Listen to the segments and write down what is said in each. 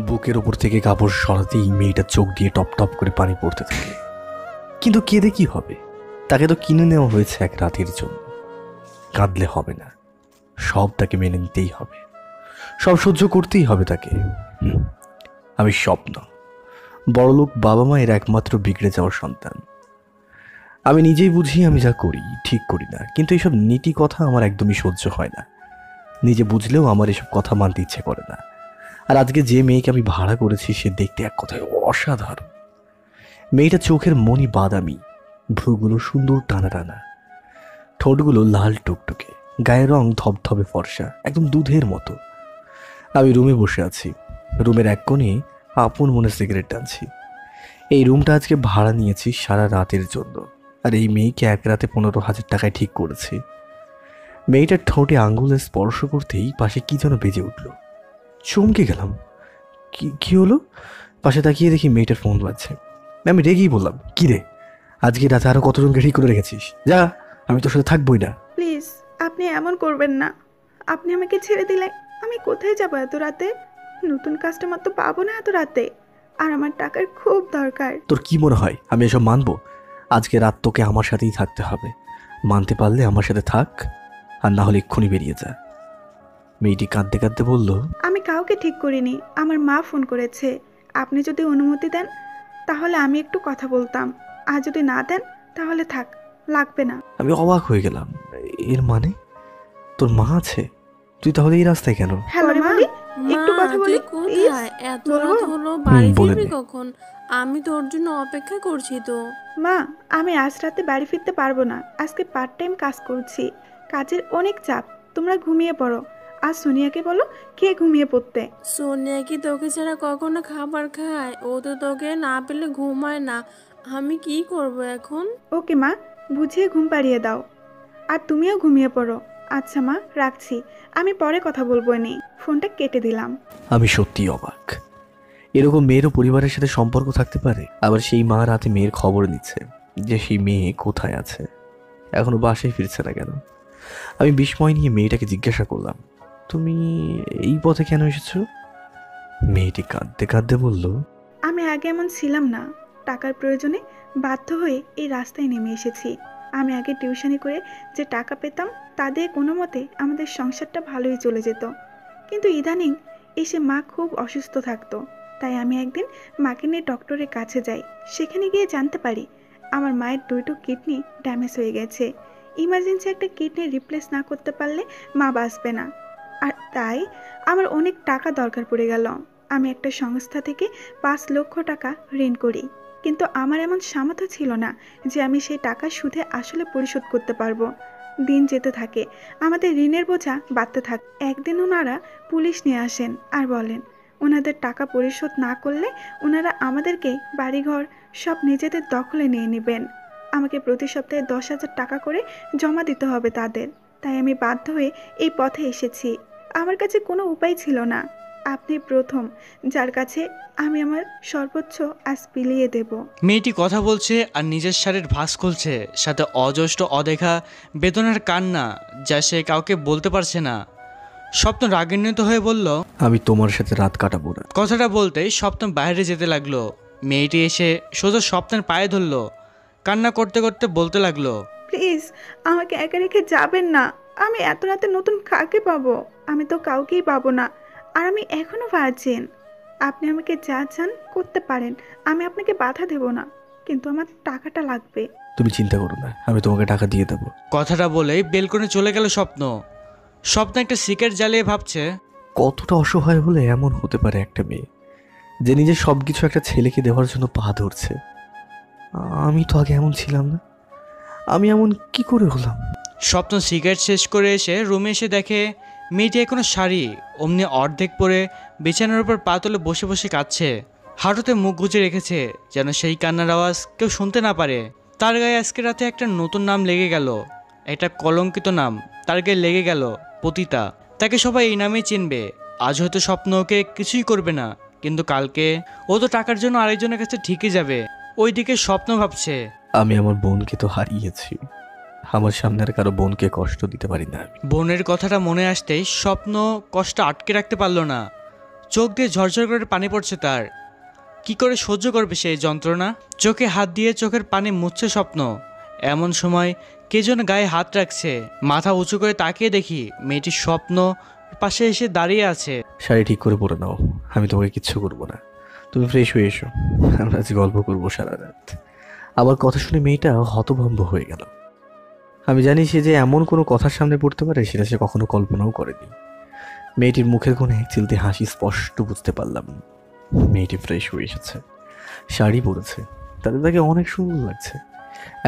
বুকের ওপর থেকে কাপড় সরাতেই মেয়েটা চোখ দিয়ে টপ টপ করে পানি পড়তে থাকে। কিন্তু কেঁদে কি হবে? তাকে তো কিনে নেওয়া হয়েছে এক রাতের জন্য। কাঁদলে হবে না, সব তাকে মেনে নিতেই হবে, সব সহ্য করতেই হবে তাকে। আমি স্বপ্ন, বড়লোক বাবা মায়ের একমাত্র বিগড়ে যাওয়ার সন্তান। আমি নিজেই বুঝি আমি যা করি ঠিক করি না, কিন্তু এইসব নীতি কথা আমার একদমই সহ্য হয় না। নিজে বুঝলেও আমার এসব কথা মানতে ইচ্ছে করে না। আর আজকে যে মেয়েকে আমি ভাড়া করেছি সে দেখতে এক কথায় অসাধারণ। মেয়েটা চোখের মনি বাদামি, ভ্রুগুলো সুন্দর টানা টানা, ঠোঁটগুলো লাল টুকটুকে, গায়ের রং ধবধবে ফর্সা, একদম দুধের মতো। আমি রুমে বসে আছি, রুমের এক কোণে আপন মনে সিগারেট টানছি। এই রুমটা আজকে ভাড়া নিয়েছি সারা রাতের জন্য, আর এই মেয়েকে এক রাতে 15,000 টাকায় ঠিক করেছি। মেয়েটার ঠোঁটে আঙ্গুলে স্পর্শ করতেই পাশে কি যেন বেজে উঠল। চমকে গেলাম। কি হলো? পাশে তাকিয়ে দেখি মেয়েটার ফোন বাজছে। আমি রেগেই বললাম, কি রে, আজকে রাতে আরো কতজনকে ঠিক করে রেখেছিস? যা, আমি তোর সাথে থাকবোই না। প্লিজ আপনি এমন করবেন না। আপনি আমাকে ছেড়ে দিলে আমি কোথায় যাব এত রাতে? নতুন কাস্টমার তো পাবো না এত রাতে, আর আমার টাকার খুব দরকার। তোর কি মনে হয় আমি এসব মানবো? আজকে রাত তোকে আমার সাথেই থাকতে হবে। মানতে পারলে আমার সাথে থাক, আর না হলে এক্ষুনি বেরিয়ে যা। মেয়েটি কাঁদতে কাঁদতে বলল, আমি কাউকে ঠিক করিনি, আমার মা ফোন করেছে। আপনি যদি অনুমতি দেন তাহলে আমি একটু কথা বলতাম, আর যদি না দেন তাহলে থাক, লাগবে না। আমি অবাক হয়ে গেলাম। এর মানে তোর মা আছে? তুই তাহলে এই রাস্তায় কেন? হ্যালো মা, একটু কথা বলি প্লিজ। এত রাত হলো, বাড়ি বলে ফিরবি দে। কখন? আমি তোর জন্য অপেক্ষা করছি তো। মা, আমি আজ রাতে বাড়ি ফিরতে পারবো না। আজকে পার্ট টাইম কাজ করছি, কাজের অনেক চাপ। তোমরা ঘুমিয়ে পড়ো, আর সোনিয়াকে বলো খেয়ে ঘুমিয়ে পড়তে। সোনিয়া কি তোকে ছাড়া কখনো খাবার খায়? ও তো তোকে না পেলে ঘুমায় না। আমি কি করব এখন? ওকে মা, বুঝিয়ে ঘুম পাড়িয়ে দাও, আর তুমিও ঘুমিয়ে পড়ো। আচ্ছা মা, রাখছি, আমি পরে কথা বলবো। নেই, ফোনটা কেটে দিলাম। আমি সত্যি অবাক। এরকম মেয়েরও পরিবারের সাথে সম্পর্ক থাকতে পারে? আবার সেই মা রাতে মেয়ের খবর নিচ্ছে যে সেই মেয়ে কোথায় আছে, এখনো বাসায় ফিরছে না কেন। আমি বিস্ময় নিয়ে মেয়েটাকে জিজ্ঞাসা করলাম, তুমি এই পথে কেন এসেছো? মেয়েটি কাঁদতে কাঁদতে বলল, আমি আগে এমন ছিলাম না, টাকার প্রয়োজনে বাধ্য হয়ে এই রাস্তায় নেমে এসেছি। আমি আগে টিউশনি করে যে টাকা পেতাম তা দিয়ে কোনো মতে আমাদের সংসারটা ভালোই চলে যেত। কিন্তু ইদানিং এসে মা খুব অসুস্থ থাকতো, তাই আমি একদিন মাকে নিয়ে ডক্টরের কাছে যাই। সেখানে গিয়ে জানতে পারি আমার মায়ের দুটো কিডনি ড্যামেজ হয়ে গেছে। ইমার্জেন্সি একটা কিডনি রিপ্লেস না করতে পারলে মা বাঁচবে না। আর তাই আমার অনেক টাকা দরকার পড়ে গেল। আমি একটা সংস্থা থেকে 5 লক্ষ টাকা ঋণ করি, কিন্তু আমার এমন সামর্থ্য ছিল না যে আমি সেই টাকা সুদে আসলে পরিশোধ করতে পারবো। দিন যেতে থাকে, আমাদের ঋণের বোঝা বাড়তে থাকে। একদিন ওনারা পুলিশ নিয়ে আসেন আর বলেন ওনাদের টাকা পরিশোধ না করলে ওনারা আমাদেরকে বাড়িঘর সব নিজেদের দখলে নিয়ে নেবেন। আমাকে প্রতি সপ্তাহে 10,000 টাকা করে জমা দিতে হবে তাদের। তাই আমি বাধ্য হয়ে এই পথে এসেছি। আমার কাছে কোনো উপায় ছিল না। আপনি প্রথম যার কাছে আমি আমার সর্বোচ্চ আজ বিলিয়ে দেব। মেয়েটি কথা বলছে আর নিজের শাড়ির ভাঁজ খুলছে, সাথে অজস্র অদেখা বেদনার কান্না, যা সে কাউকে বলতে পারছে না। স্বপ্ন রাগান্বিত হয়ে বলল, আমি তোমার সাথে রাত কাটাবো না। কথাটা বলতেই স্বপ্ন বাইরে যেতে লাগলো। মেয়েটি এসে সোজা স্বপ্নের পায়ে ধরলো, কান্না করতে করতে বলতে লাগলো, প্লিজ আমাকে একা রেখে যাবেন না। আমি এত রাতে নতুন কাকে পাবো? আমি তো কাউকেই পাবো না, আর আমি এখনো ভার্জিন। আপনি আমাকে যা চান করতে পারেন, আমি আপনাকে বাধা দেব না, কিন্তু আমার টাকাটা লাগবে। তুমি চিন্তা করো না, আমি তোমাকে টাকা দিয়ে দেবো। কথাটা বলেই বেলকনে চলে গেল স্বপ্ন। স্বপ্ন একটা সিগারেট জ্বালিয়ে ভাবছে, কতটা অসহায় হলে এমন হতে পারে একটা মেয়ে, যে নিজের সবকিছু একটা ছেলেকে দেওয়ার জন্য পা ধরছে। আমি তো আগে এমন ছিলাম না, আমি এমন কি করে হলাম? স্বপ্ন সিগারেট শেষ করে এসে রুমে এসে দেখে মেয়েটি এখনো শাড়ি অমনি অর্ধেক পরে বিছানার উপর পা তুলে বসে বসে কাঁদছে। হাঁটুতে মুখ গুজে রেখেছে যেন সেই কান্নার আওয়াজ কেউ শুনতে না পারে। তার গায়ে আজকে রাতে একটা নতুন নাম লেগে গেল, একটা কলঙ্কিত নাম তার গায়ে লেগে গেল, পতিতা। তাকে সবাই এই নামেই চিনবে। আজ হয়তো স্বপ্ন ওকে কিছুই করবে না, কিন্তু কালকে ও তো টাকার জন্য আরেকজনের কাছে ঠিকই যাবে। ওইদিকে স্বপ্ন ভাবছে, আমি আমার বোনকে তো হারিয়েছি, আমার সামনে আর কারো বোনকে কষ্ট দিতে পারি না। বোনের কথাটা মনে আসতেই স্বপ্ন কষ্ট আটকে রাখতে পারল না। চোখ দিয়ে ঝরঝর করে পানি পড়ছে তার। কি করে সহ্য করবে সেই যন্ত্রণা? চোখে হাত দিয়ে চোখের পানি মুছছে স্বপ্ন। এমন সময় কে যেন গায়ে হাত রাখছে। মাথা উঁচু করে তাকিয়ে দেখি মেয়েটি স্বপ্ন পাশে এসে দাঁড়িয়ে আছে। শাড়ি ঠিক করে পরে নাও, আমি তোমাকে কিচ্ছু করবো না। তুমি ফ্রেশ হয়ে এসো, আমরা আজ গল্প করবো সারা রাত। আমার কথা শুনে মেয়েটা হতভম্ব হয়ে গেল। আমি জানি সে যে এমন কোনো কথার সামনে পড়তে পারে সেটা সে কখনো কল্পনাও করেনি। মেয়েটির মুখের কোণে এক চিলতে হাসি স্পষ্ট বুঝতে পারলাম। মেয়েটি ফ্রেশ হয়ে এসেছে, শাড়ি পরেছে, তাতে তাকে অনেক সুন্দর লাগছে।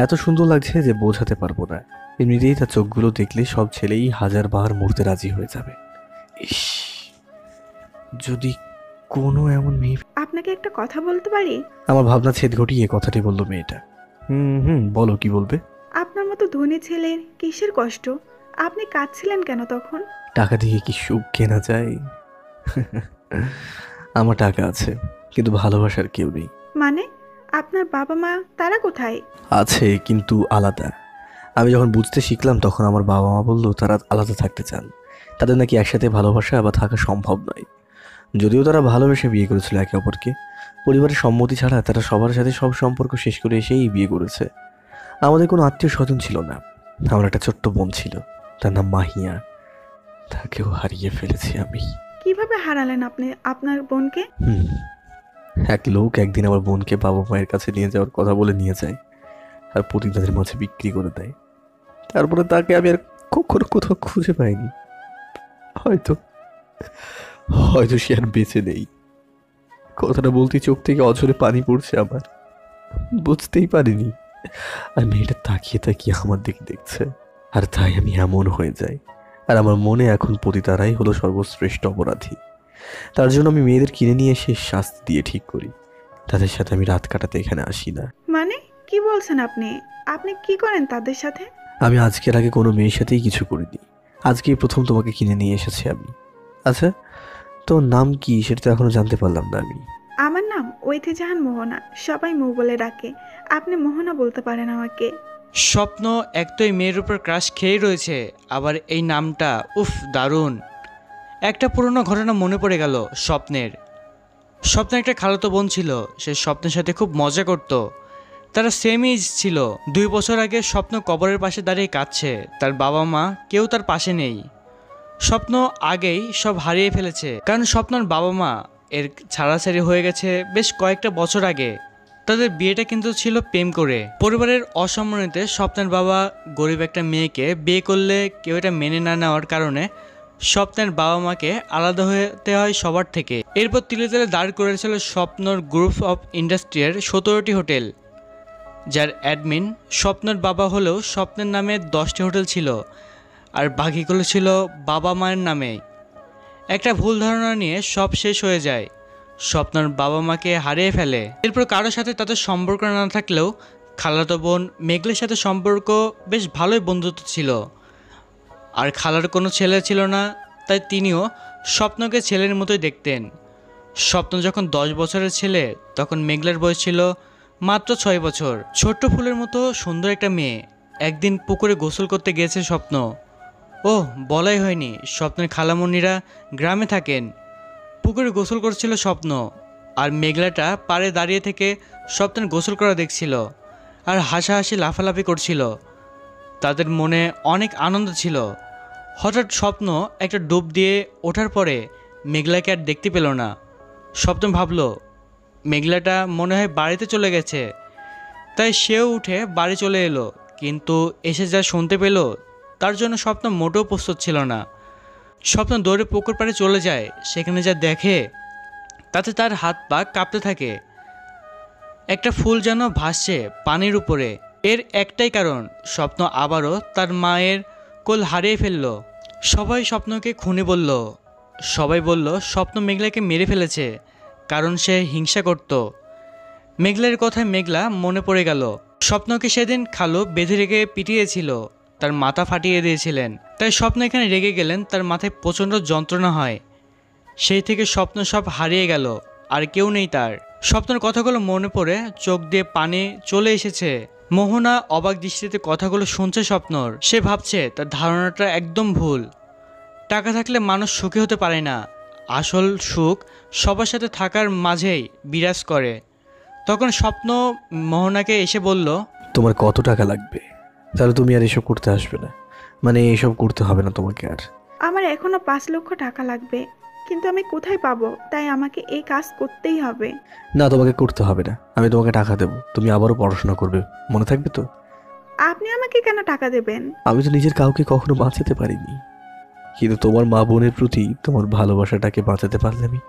এত সুন্দর লাগছে যে বোঝাতে পারবো না। এমনিতেই তার চোখগুলো দেখলে সব ছেলেই 1000 বার মরতে রাজি হয়ে যাবে। ইস, যদি কোনো এমন মেয়ে। আপনাকে একটা কথা বলতে পারি? আমার ভাবনা ছেদ ঘটিয়ে কথাটি বলল মেয়েটা। হুম, বলো, কি বলবে? আপনার মতো ধনী ছেলের কিসের কষ্ট? আপনি কাঁদছিলেন কেন তখন? টাকা দিয়ে কি সুখ কেনা যায়? আমার টাকা আছে, কিন্তু ভালোবাসার কেউ নেই। মানে আপনার বাবা মা তারা কোথায়? আছে, কিন্তু আলাদা। আমি যখন বুঝতে শিখলাম তখন আমার বাবা মা বললো তারা আলাদা থাকতে চান। তাদের নাকি একসাথে ভালোবাসা বা থাকা সম্ভব নয়। যদিও তারা ভালোবেসে বিয়ে করেছিল একে অপরকে, পরিবারের সম্মতি ছাড়া তারা সবার সাথে সব সম্পর্ক শেষ করে এসেই বিয়ে করেছে। আমাদের কোনো আত্মীয় স্বজন ছিল না। আমার একটা ছোট্ট বোন ছিল, তার নাম মাহিয়া। তাকেও হারিয়ে ফেলেছি আমি। কিভাবে হারালেন আপনি আপনার বোনকে? এক লোক একদিন আমার বোনকে বাবা মায়ের কাছে নিয়ে যাওয়ার কথা বলে নিয়ে যায়, আর প্রতিদানের মাঝে বিক্রি করে দেয়। তারপরে তাকে আমি আর কখনো কোথাও খুঁজে পাইনি। হয়তো হয়তো সে আর বেঁচে নেই। কথাটা বলতে চোখ থেকে অঝরে পানি পড়ছে আমার। বুঝতেই পারিনি। আর মেয়েটা তাকিয়ে তাকিয়ে আমার দিকে দেখছে, আর তাই আমি এমন হয়ে যাই। আর আমার মনে এখন পতিতারাই হলো সর্বশ্রেষ্ঠ অপরাধী। তার জন্য আমি মেয়েদের কিনে নিয়ে এসে শাস্তি দিয়ে ঠিক করি। তাদের সাথে আমি রাত কাটাতে এখানে আসি না। মানে কি বলছেন আপনি? আপনি কি করেন তাদের সাথে? আমি আজকের আগে কোনো মেয়ের সাথেই কিছু করিনি। আজকেই প্রথম তোমাকে কিনে নিয়ে এসেছি আমি। আচ্ছা, তোর নাম কি সেটা তো এখনো জানতে পারলাম না আমি। আমার নাম ঐতিজাহান মোহনা, সবাই মৌ বলে ডাকে। আপনি মোহনা বলতে পারেন আমাকে। স্বপ্ন এক তো এই মেয়ের উপর ক্রাশ খেয়েই রয়েছে, আবার এই নামটা উফ দারুণ। একটা পুরনো ঘটনা মনে পড়ে গেল স্বপ্নের। স্বপ্নের একটা খালাতো বোন ছিল, সে স্বপ্নের সাথে খুব মজা করত। তারা সেম এজ ছিল। 2 বছর আগে স্বপ্ন কবরের পাশে দাঁড়িয়ে কাঁদছে, তার বাবা মা কেউ তার পাশে নেই। স্বপ্ন আগেই সব হারিয়ে ফেলেছে, কারণ স্বপ্নর বাবা মা এর ছাড়াছাড়ি হয়ে গেছে বেশ কয়েকটা বছর আগে। তাদের বিয়েটা কিন্তু ছিল প্রেম করে। পরিবারের অসম্মানিতে স্বপ্নের বাবা গরিব একটা মেয়েকে বিয়ে করলে কেউ এটা মেনে না নেওয়ার কারণে স্বপ্নের বাবা মাকে আলাদা হতে হয় সবার থেকে। এরপর তিলে তিলে দাঁড় করেছিল স্বপ্নর গ্রুপ অফ ইন্ডাস্ট্রিয়ার 17টি হোটেল, যার অ্যাডমিন স্বপ্নের বাবা হলেও স্বপ্নের নামে 10টি হোটেল ছিল, আর বাকিগুলো ছিল বাবা মায়ের নামে। একটা ভুল ধারণা নিয়ে সব শেষ হয়ে যায়। স্বপ্নর বাবা মাকে হারিয়ে ফেলে। এরপর কারোর সাথে তাদের সম্পর্ক না থাকলেও খালাতো বোন মেঘলের সাথে সম্পর্ক বেশ ভালোই বন্ধুত্ব ছিল। আর খালার কোনো ছেলে ছিল না, তাই তিনিও স্বপ্নকে ছেলের মতোই দেখতেন। স্বপ্ন যখন 10 বছরের ছেলে, তখন মেঘলার বয়স ছিল মাত্র 6 বছর। ছোট্ট ফুলের মতো সুন্দর একটা মেয়ে। একদিন পুকুরে গোসল করতে গিয়েছে স্বপ্ন। ওহ, বলাই হয়নি, স্বপ্নের খালামণিরা গ্রামে থাকেন। পুকুরে গোসল করছিল স্বপ্ন, আর মেঘলাটা পাড়ে দাঁড়িয়ে থেকে স্বপ্নের গোসল করা দেখছিল আর হাসাহাসি লাফালাফি করছিল। তাদের মনে অনেক আনন্দ ছিল। হঠাৎ স্বপ্ন একটা ডুব দিয়ে ওঠার পরে মেঘলাকে আর দেখতে পেল না। স্বপ্ন ভাবল মেঘলাটা মনে হয় বাড়িতে চলে গেছে, তাই সেও উঠে বাড়ি চলে এলো। কিন্তু এসে যা শুনতে পেল তার জন্য স্বপ্ন মোটেও প্রস্তুত ছিল না। স্বপ্ন দৌড়ে পুকুর পাড়ে চলে যায়। সেখানে যা দেখে তাতে তার হাত পা কাঁপতে থাকে। একটা ফুল যেন ভাসছে পানির উপরে। এর একটাই কারণ, স্বপ্ন আবারও তার মায়ের কোল হারিয়ে ফেলল। সবাই স্বপ্নকে খুনি বলল। সবাই বলল স্বপ্ন মেঘলাকে মেরে ফেলেছে, কারণ সে হিংসা করত। মেঘলার কথায় মেঘলা মনে পড়ে গেল। স্বপ্নকে সেদিন খালু বেঁধে রেখে পিটিয়েছিল, তার মাথা ফাটিয়ে দিয়েছিলেন। তাই স্বপ্ন এখানে রেগে গেলেন, তার মাথায় প্রচণ্ড যন্ত্রণা হয়। সেই থেকে স্বপ্ন সব হারিয়ে গেল, আর কেউ নেই তার। স্বপ্নের কথাগুলো মনে পড়ে চোখ দিয়ে পানি চলে এসেছে। মোহনা অবাক দৃষ্টিতে কথাগুলো শুনছে স্বপ্নর। সে ভাবছে তার ধারণাটা একদম ভুল। টাকা থাকলে মানুষ সুখী হতে পারে না, আসল সুখ সবার সাথে থাকার মাঝেই বিরাজ করে। তখন স্বপ্ন মোহনাকে এসে বলল, তোমার কত টাকা লাগবে? তাহলে তুমি আর এসব করতে আসবে না, মানে এসব করতে হবে না তোমাকে আর। আমার এখনো 5 লক্ষ টাকা লাগবে, কিন্তু আমি কোথায় পাবো? তাই আমাকে এই কাজ করতেই হবে। না, তোমাকে করতে হবে না, আমি তোমাকে টাকা দেবো, তুমি আবারও পড়াশোনা করবে, মনে থাকবে তো? আপনি আমাকে কেন টাকা দেবেন? আমি তো নিজের কাউকে কখনো বাঁচাতে পারিনি, কিন্তু তোমার মা বোনের প্রতি তোমার ভালোবাসাটাকে বাঁচাতে পারলে আমি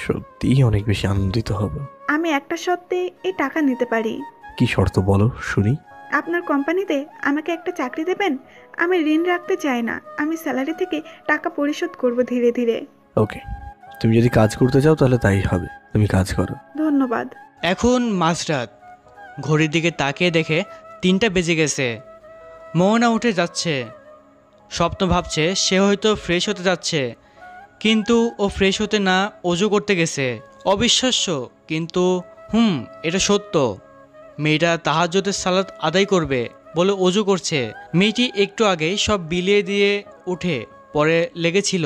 সত্যিই অনেক বেশি আনন্দিত হব। আমি একটা শর্তে এই টাকা নিতে পারি। কি শর্ত বলো শুনি? আপনার কোম্পানিতে আমাকে একটা চাকরি দেবেন। আমি ঋণ রাখতে চাই না, আমি স্যালারি থেকে টাকা পরিশোধ করব ধীরে ধীরে। ওকে, তুমি যদি কাজ করতে চাও তাহলে তাই হবে, তুমি কাজ করো। ধন্যবাদ। এখন মাঝরাত। ঘড়ির দিকে তাকিয়ে দেখে 3টা বেজে গেছে। মোহনা উঠে যাচ্ছে। স্বপ্ন ভাবছে সে হয়তো ফ্রেশ হতে যাচ্ছে, কিন্তু ও ফ্রেশ হতে না অজু করতে গেছে। অবিশ্বাস্য, কিন্তু এটা সত্য। মেয়েটা তাহাজ্জুদের সালাত আদায় করবে বলে অজু করছে। মেয়েটি একটু আগেই সব বিলিয়ে দিয়ে উঠে পরে লেগেছিল।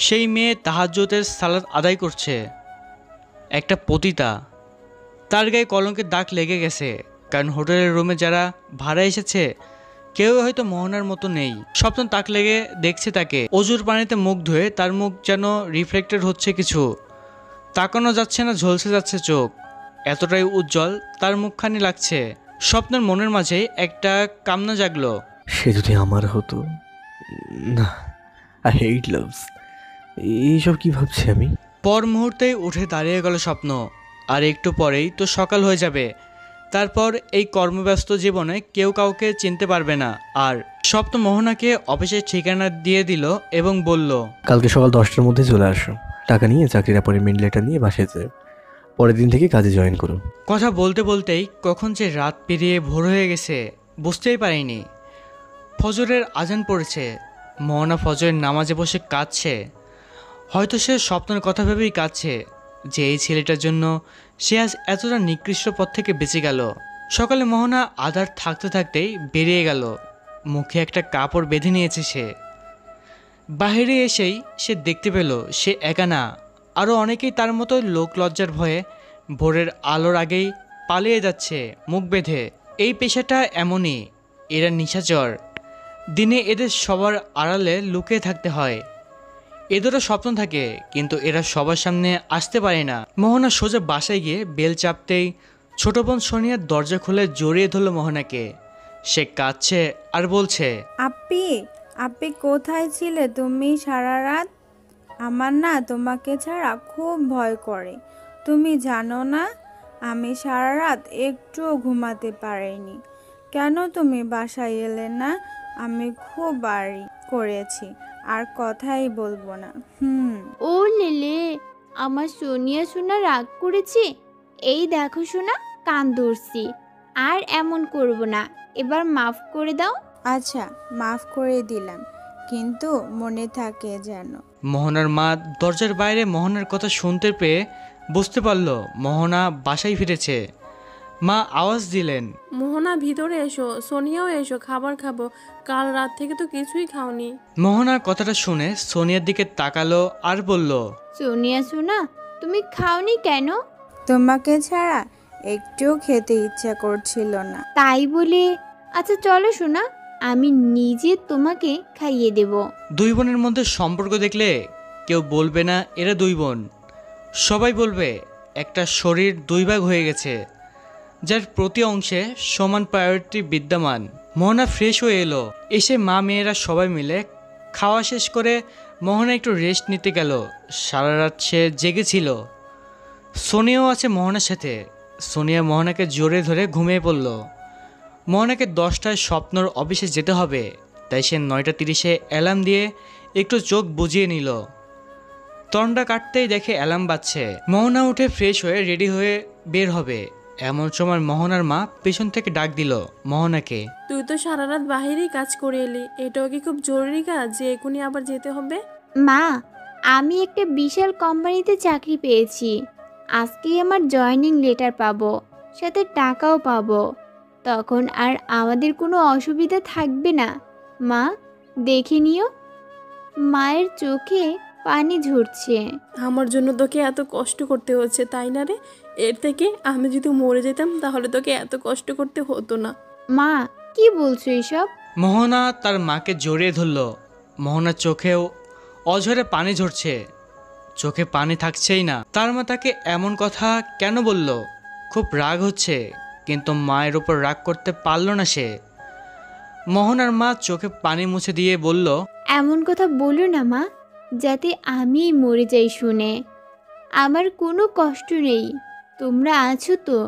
সেই মেয়ে তাহাজ্জুদের সালাত আদায় করছে। একটা পতিতা। তার গায়ে কলঙ্কের দাগ লেগে গেছে, কারণ হোটেলের রুমে যারা ভাড়া এসেছে কেউ হয়তো মোহনার মতো নেই। স্বপ্ন তাক লেগে দেখছে তাকে। অজুর পানিতে মুখ ধুয়ে তার মুখ যেন রিফ্লেক্টেড হচ্ছে কিছু। তাকানো যাচ্ছে না, ঝলসে যাচ্ছে চোখ, এতটাই উজ্জ্বল তার মুখখানি লাগছে। স্বপ্নের মনের মাঝে একটা কামনা জাগলো। সে যদি আমার হতো। না, আই হেট লাভস। এইসব কি ভাবছি আমি? পর মুহূর্তেই উঠে দাঁড়িয়ে গেল স্বপ্ন। আর একটু পরেই তো সকাল হয়ে যাবে। তারপর এই কর্মব্যস্ত জীবনে কেউ কাউকে চিনতে পারবে না। আর স্বপ্ন মোহনাকে অফিসের ঠিকানা দিয়ে দিল এবং বলল, কালকে সকাল 10টার মধ্যে চলে আসো, টাকা নিয়ে চাকরির অ্যাপয়েন্টমেন্ট লেটার নিয়ে বাসায় যাও, পরের দিন থেকে কাজে জয়েন করো। কথা বলতে বলতেই কখন যে রাত পেরিয়ে ভোর হয়ে গেছে বুঝতেই পারিনি। ফজরের আজান পড়েছে। মোহনা ফজরের নামাজে বসে কাঁদছে। হয়তো সে স্বপ্নের কথা ভেবেই কাঁদছে যে এই ছেলেটার জন্য সে আজ এতটা নিকৃষ্ট পথ থেকে বেঁচে গেল। সকালে মোহনা আধার থাকতে থাকতেই বেরিয়ে গেল। মুখে একটা কাপড় বেঁধে নিয়েছে সে। বাইরে এসেই সে দেখতে পেল সে একা না, আরও অনেকেই তার মতো লোক লজ্জার ভয়ে ভোরের আলোর আগেই পালিয়ে যাচ্ছে মুখ বেঁধে। এই পেশাটা এমনই, এরা নিশাচর। দিনে এদের সবার আড়ালে লুকিয়ে থাকতে হয়। এদেরও স্বপ্ন থাকে, কিন্তু এরা সবার সামনে আসতে পারে না। মোহনা সোজা বাসায় গিয়ে বেল চাপতেই ছোট বোন সোনিয়ার দরজা খুলে জড়িয়ে ধরল মোহনাকে। সে কাঁদছে আর বলছে, আপ্পি, আপ্পি কোথায় ছিলে তুমি সারা রাত? আমার না তোমাকে ছাড়া খুব ভয় করে। তুমি জানো না, আমি সারা রাত একটুও ঘুমাতে পারিনি। কেন তুমি বাসায় এলে না? আমি খুব বাড়ি করেছি, আর কথাই বলবো না। ও লেলে, আমার সোনিয়া সোনা রাগ করেছে। এই দেখো সোনা, কান ধরছি। আর এমন করব না, এবার মাফ করে দাও। আচ্ছা, মাফ করে দিলাম, কিন্তু মনে থাকে যেন। মোহনার মা দরজার বাইরে মোহনার কথা শুনতে পেয়ে বুঝতে পারল মোহনা বাসায় ফিরেছে। মা আওয়াজ দিলেন, মোহনা ভিতরে এসো, সোনিয়াও এসো, খাবার খাবো। কাল রাত থেকে তো কিছুই খাওনি। মোহনা কথাটা শুনে সোনিয়ার দিকে তাকালো আর বলল, সোনিয়া সোনা, তুমি খাওনি কেন? তোমাকে ছাড়া একটুও খেতে ইচ্ছা করছিল না। তাই বলে? আচ্ছা চলো সোনা, আমি নিজে তোমাকে খাইয়ে দেব। দুই বোনের মধ্যে সম্পর্ক দেখলে কেউ বলবে না এরা দুই বোন। সবাই বলবে একটা শরীর দুই ভাগ হয়ে গেছে, যার প্রতি অংশে সমান প্রায়োরিটি বিদ্যমান। মোহনা ফ্রেশ হয়ে এলো। এসে মা মেয়েরা সবাই মিলে খাওয়া শেষ করে মোহনা একটু রেস্ট নিতে গেল। সারা রাত সে জেগেছিল। সোনিয়াও আছে মোহনার সাথে। সোনিয়া মোহনাকে জোরে ধরে ঘুমিয়ে পড়ল। মোহনাকে 10টায় স্বপ্নর অফিসে যেতে হবে, তাই সে 9:30-এ অ্যালার্ম দিয়ে একটু চোখ বুজিয়ে নিল। তন্ডা কাটতেই দেখে অ্যালার্ম বাজছে। মোহনা উঠে ফ্রেশ হয়ে রেডি হয়ে বের হবে। এমন সময় মোহনার মা পেছন থেকে ডাক দিল মোহনাকে। তুই তো সারা রাত বাহিরেই কাজ করে এলি, এটাও কি খুব জরুরি কাজ যে এখনই আবার যেতে হবে? মা, আমি একটা বিশাল কোম্পানিতে চাকরি পেয়েছি। আজকেই আমার জয়েনিং লেটার পাবো, সাথে টাকাও পাবো। তখন আর আমাদের কোনো অসুবিধা থাকবে না। মা, দেখে নিও। মায়ের চোখে পানি ঝরছে। আমার জন্য তোকে এত কষ্ট করতে হচ্ছে, তাই না রে? এর থেকে আমি যদি মরে যেতাম তাহলে তোকে এত কষ্ট করতে হতো না। মা, কি বলছো এসব? মোহনা তার মাকে জড়িয়ে ধরল। মোহনার চোখেও অঝরে পানি ঝরছে, চোখে পানি থাকছেই না। তার মা তাকে এমন কথা কেন বলল? খুব রাগ হচ্ছে, কিন্তু মায়ের উপর রাগ করতে পারল না সে। মোহনার মা চোখে পানি মুছে দিয়ে বলল, এমন কথা বলো না মা, যাতে আমি মরে যাই শুনে। আমার কোনো কষ্ট নেই, তোমরা আছো তো।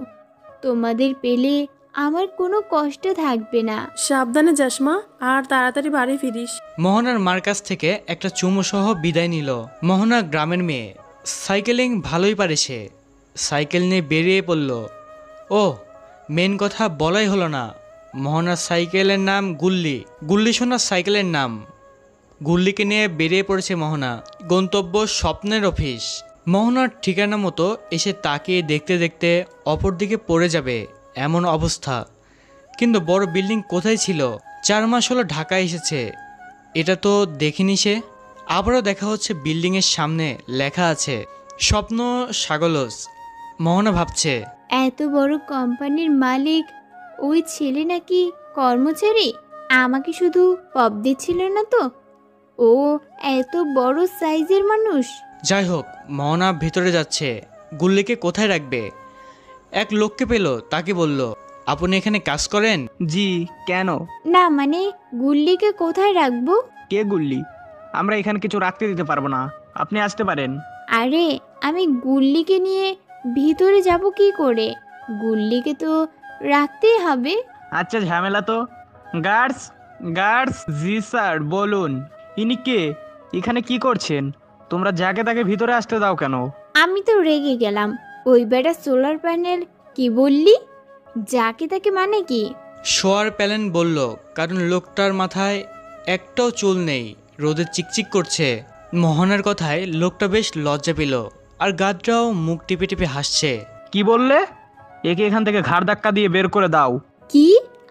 তোমাদের পেলে আমার কোনো কষ্ট থাকবে না। সাবধানে যাস মা, আর তাড়াতাড়ি বাড়ি ফিরিস। মোহনার মার কাছ থেকে একটা চুমু সহ বিদায় নিল। মোহনা গ্রামের মেয়ে, সাইকেলিং ভালোই পারে সে। সাইকেল নিয়ে বেরিয়ে পড়ল। ও, মেন কথা বলাই হলো না, মোহনার সাইকেলের নাম গুল্লি। গুল্লি সোনার সাইকেলের নাম। গুল্লিকে নিয়ে বেরিয়ে পড়েছে মোহনা। গন্তব্য স্বপ্নের অফিস। মোহনার ঠিকানা মতো এসে তাকিয়ে দেখতে দেখতে অপর দিকে পড়ে যাবে এমন অবস্থা। কিন্তু বড় বিল্ডিং কোথায় ছিল? 4 মাস হলো ঢাকায় এসেছে, এটা তো দেখিনি সে। আবারও দেখা হচ্ছে বিল্ডিংয়ের সামনে লেখা আছে স্বপ্ন সাগলজ। মোহনা ভাবছে, এত বড় কোম্পানির মালিক ওই ছেলে নাকি কর্মচারী? আমাকে শুধু পপ দিচ্ছিল না তো, ও এত বড় সাইজের মানুষ। যাই হোক, মোহনা ভিতরে যাচ্ছে। গুল্লিকে কোথায় রাখবে? এক লোককে পেল, তাকে বলল, আপনি এখানে কাজ করেন? জি, কেন? না মানে, গুল্লিকে কোথায় রাখবো? কে গুল্লি? আমরা এখানে কিছু রাখতে দিতে পারবো না, আপনি আসতে পারেন। আরে, আমি গুল্লিকে নিয়ে ভিতরে যাব কি করে? গুল্লিকে তো রাখতেই হবে। আচ্ছা, ঝামেলা তো। Guards, guards. জি স্যার, বলুন। ইনি কে? এখানে কি করছেন? তোমরা যাকে তাকে ভিতরে আসতে দাও কেন? আমি তো রেগে গেলাম। ওই বেটা সোলার প্যানেল কি বললি? যাকে তাকে মানে কি? শোয়ার প্যালেন বলল, কারণ লোকটার মাথায় একটাও চুল নেই, রোদে চিকচিক করছে। মোহনার কথায় লোকটা বেশ লজ্জা পেল, আর গার্ডরাও মুখ টিপে টিপে হাসছে। কি বললে? একে এখান থেকে ঘাড় ধাক্কা দিয়ে বের করে দাও। কি?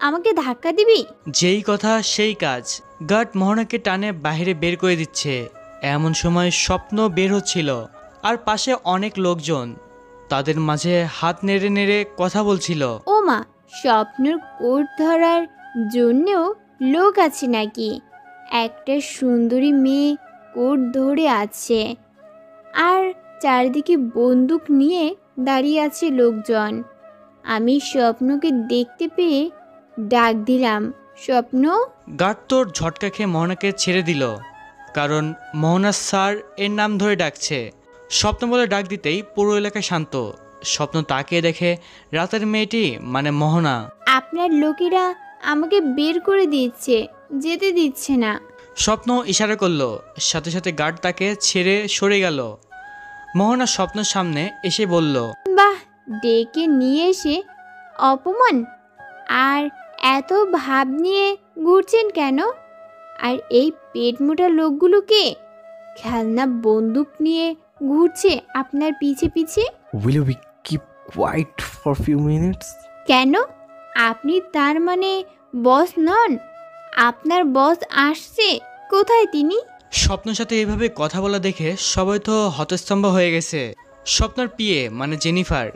আমাকে ধাক্কা দিবি? যেই কথা সেই কাজ। গার্ড মোহনাকে টানে বাইরে বের করে দিচ্ছে। এমন সময় স্বপ্ন বের হচ্ছিল, আর পাশে অনেক লোকজন তাদের মাঝে হাত নেড়ে নেড়ে কথা বলছিল। ও মা, স্বপ্নের কোট ধরার জন্যও লোক আছে নাকি? একটা সুন্দরী মেয়ে কোট ধরে আছে, আর চারিদিকে বন্দুক নিয়ে দাঁড়িয়ে আছে লোকজন। আমি স্বপ্নকে দেখতে পেয়ে ডাক দিলাম, স্বপ্ন। গার্ড তোর ঝটকা খেয়ে মোহনাকে ছেড়ে দিল, কারণ মোহনা স্যার এর নাম ধরে ডাকছে। স্বপ্ন বলে ডাক দিতেই পুরো এলাকা শান্ত। স্বপ্ন তাকিয়ে দেখে রাতের মেয়েটি মানে মোহনা। আপনার লোকেরা আমাকে বের করে দিচ্ছে, যেতে দিচ্ছে না। স্বপ্ন ইশারা করলো, সাথে সাথে গার্ড তাকে ছেড়ে সরে গেল। মোহনা স্বপ্নের সামনে এসে বলল, বাহ, ডেকে নিয়ে এসে অপমান! আর এত ভাব নিয়ে ঘুরছেন কেন? আর এই পেট মোটা লোকগুলোকে খেলনা বন্দুক নিয়ে ঘুরছে আপনার পিছে পিছে। Will you be keep quiet for few minutes? কেন? আপনি তার মানে বস নন? আপনার বস আসছে, কোথায় তিনি? স্বপ্নের সাথে এইভাবে কথা বলা দেখে সবাই তো হতস্তম্ভ হয়ে গেছে। স্বপ্নার পিএ মানে জেনিফার,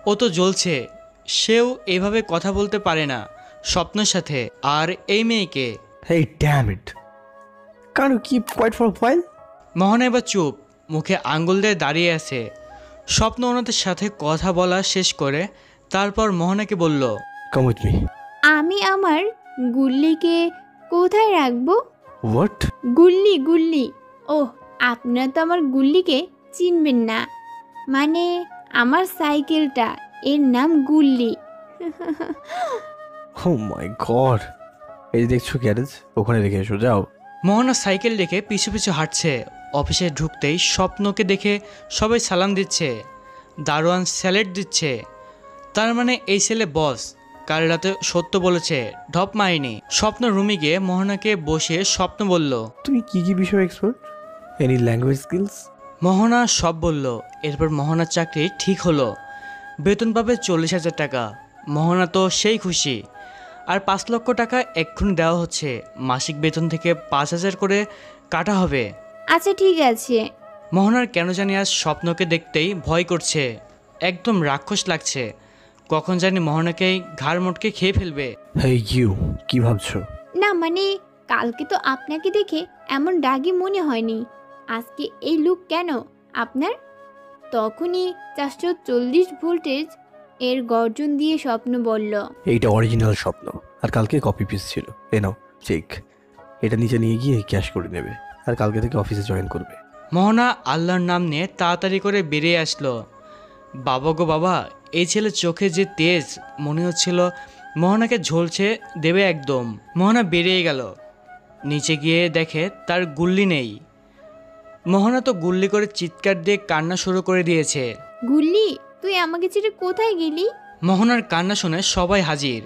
ও তো জ্বলছে। সেও এইভাবে কথা বলতে পারে না স্বপ্নের সাথে। আর এই মেয়েকে। Hey, damn it! Can't you keep quiet for a while? মোহনা এবার চুপ, মুখে আঙ্গুল দিয়ে দাঁড়িয়ে আছে। স্বপ্ন ওনাদের সাথে কথা বলা শেষ করে তারপর মোহনাকে বলল, Come with me. আমি আমার গুল্লিকে কোথায় রাখবো? What? গুল্লি, গুল্লি। ওহ, আপনারা তো আমার গুল্লিকে চিনবেন না। মানে আমার সাইকেলটা, এর নাম গুল্লি। Oh my god! এই যে দেখছো গ্যারেজ, ওখানে রেখে এসো, যাও। মোহনা সাইকেল রেখে পিছু পিছু হাঁটছে। অফিসে ঢুকতেই স্বপ্নকে দেখে সবাই সালাম দিচ্ছে, দারোয়ান স্যালেড দিচ্ছে। তার মানে এই ছেলে বস। কাল রাতে সত্য বলেছে, ঢপ মারিনি। স্বপ্ন রুমে গিয়ে মোহনাকে বসে স্বপ্ন বলল, তুমি কি কি বিষয়ে expert? Any language skills? Mohona সব বলল। এরপর মোহনার চাকরি ঠিক হলো, বেতন পাবে 40,000 টাকা। মোহনা তো সেই খুশি। আর 5 লক্ষ টাকা এক্ষুনি দেওয়া হচ্ছে, মাসিক বেতন থেকে 5,000 করে কাটা হবে। আচ্ছা ঠিক আছে। মোহনার কেন জানি আজ স্বপ্নকে দেখতেই ভয় করছে, একদম রাক্ষস লাগছে। কখন জানি মোহনাকেই ঘাড় মোটকে খেয়ে ফেলবে। হেই ইউ, কি ভাবছো? না মানে কালকে তো আপনাকে দেখে এমন রাগী মনে হয়নি, আজকে এই লুক কেন আপনার? তখনই 440 ভোল্টেজ এর গর্জন দিয়ে স্বপ্ন বলল। এইটা অরিজিনাল স্বপ্ন, আর কালকে কপি পিস ছিল। এ নাও চেক, এটা নিচে নিয়ে গিয়ে ক্যাশ করে নেবে, আর কালকে থেকে অফিসে জয়েন করবে। মোহনা আল্লাহর নাম নিয়ে তাড়াতাড়ি করে বেরিয়ে আসলো। বাবা গো বাবা, এই ছেলে চোখে যে তেজ, মনে হচ্ছিল মোহনাকে ঝলছে দেবে একদম। মোহনা বেরিয়ে গেল, নিচে গিয়ে দেখে তার গুল্লি নেই। মোহনা তো গুল্লি করে চিৎকার দিয়ে কান্না শুরু করে দিয়েছে। গুল্লি, তুই আমাকে ছেড়ে কোথায় গেলি? মোহনার কান্না শুনে সবাই হাজির।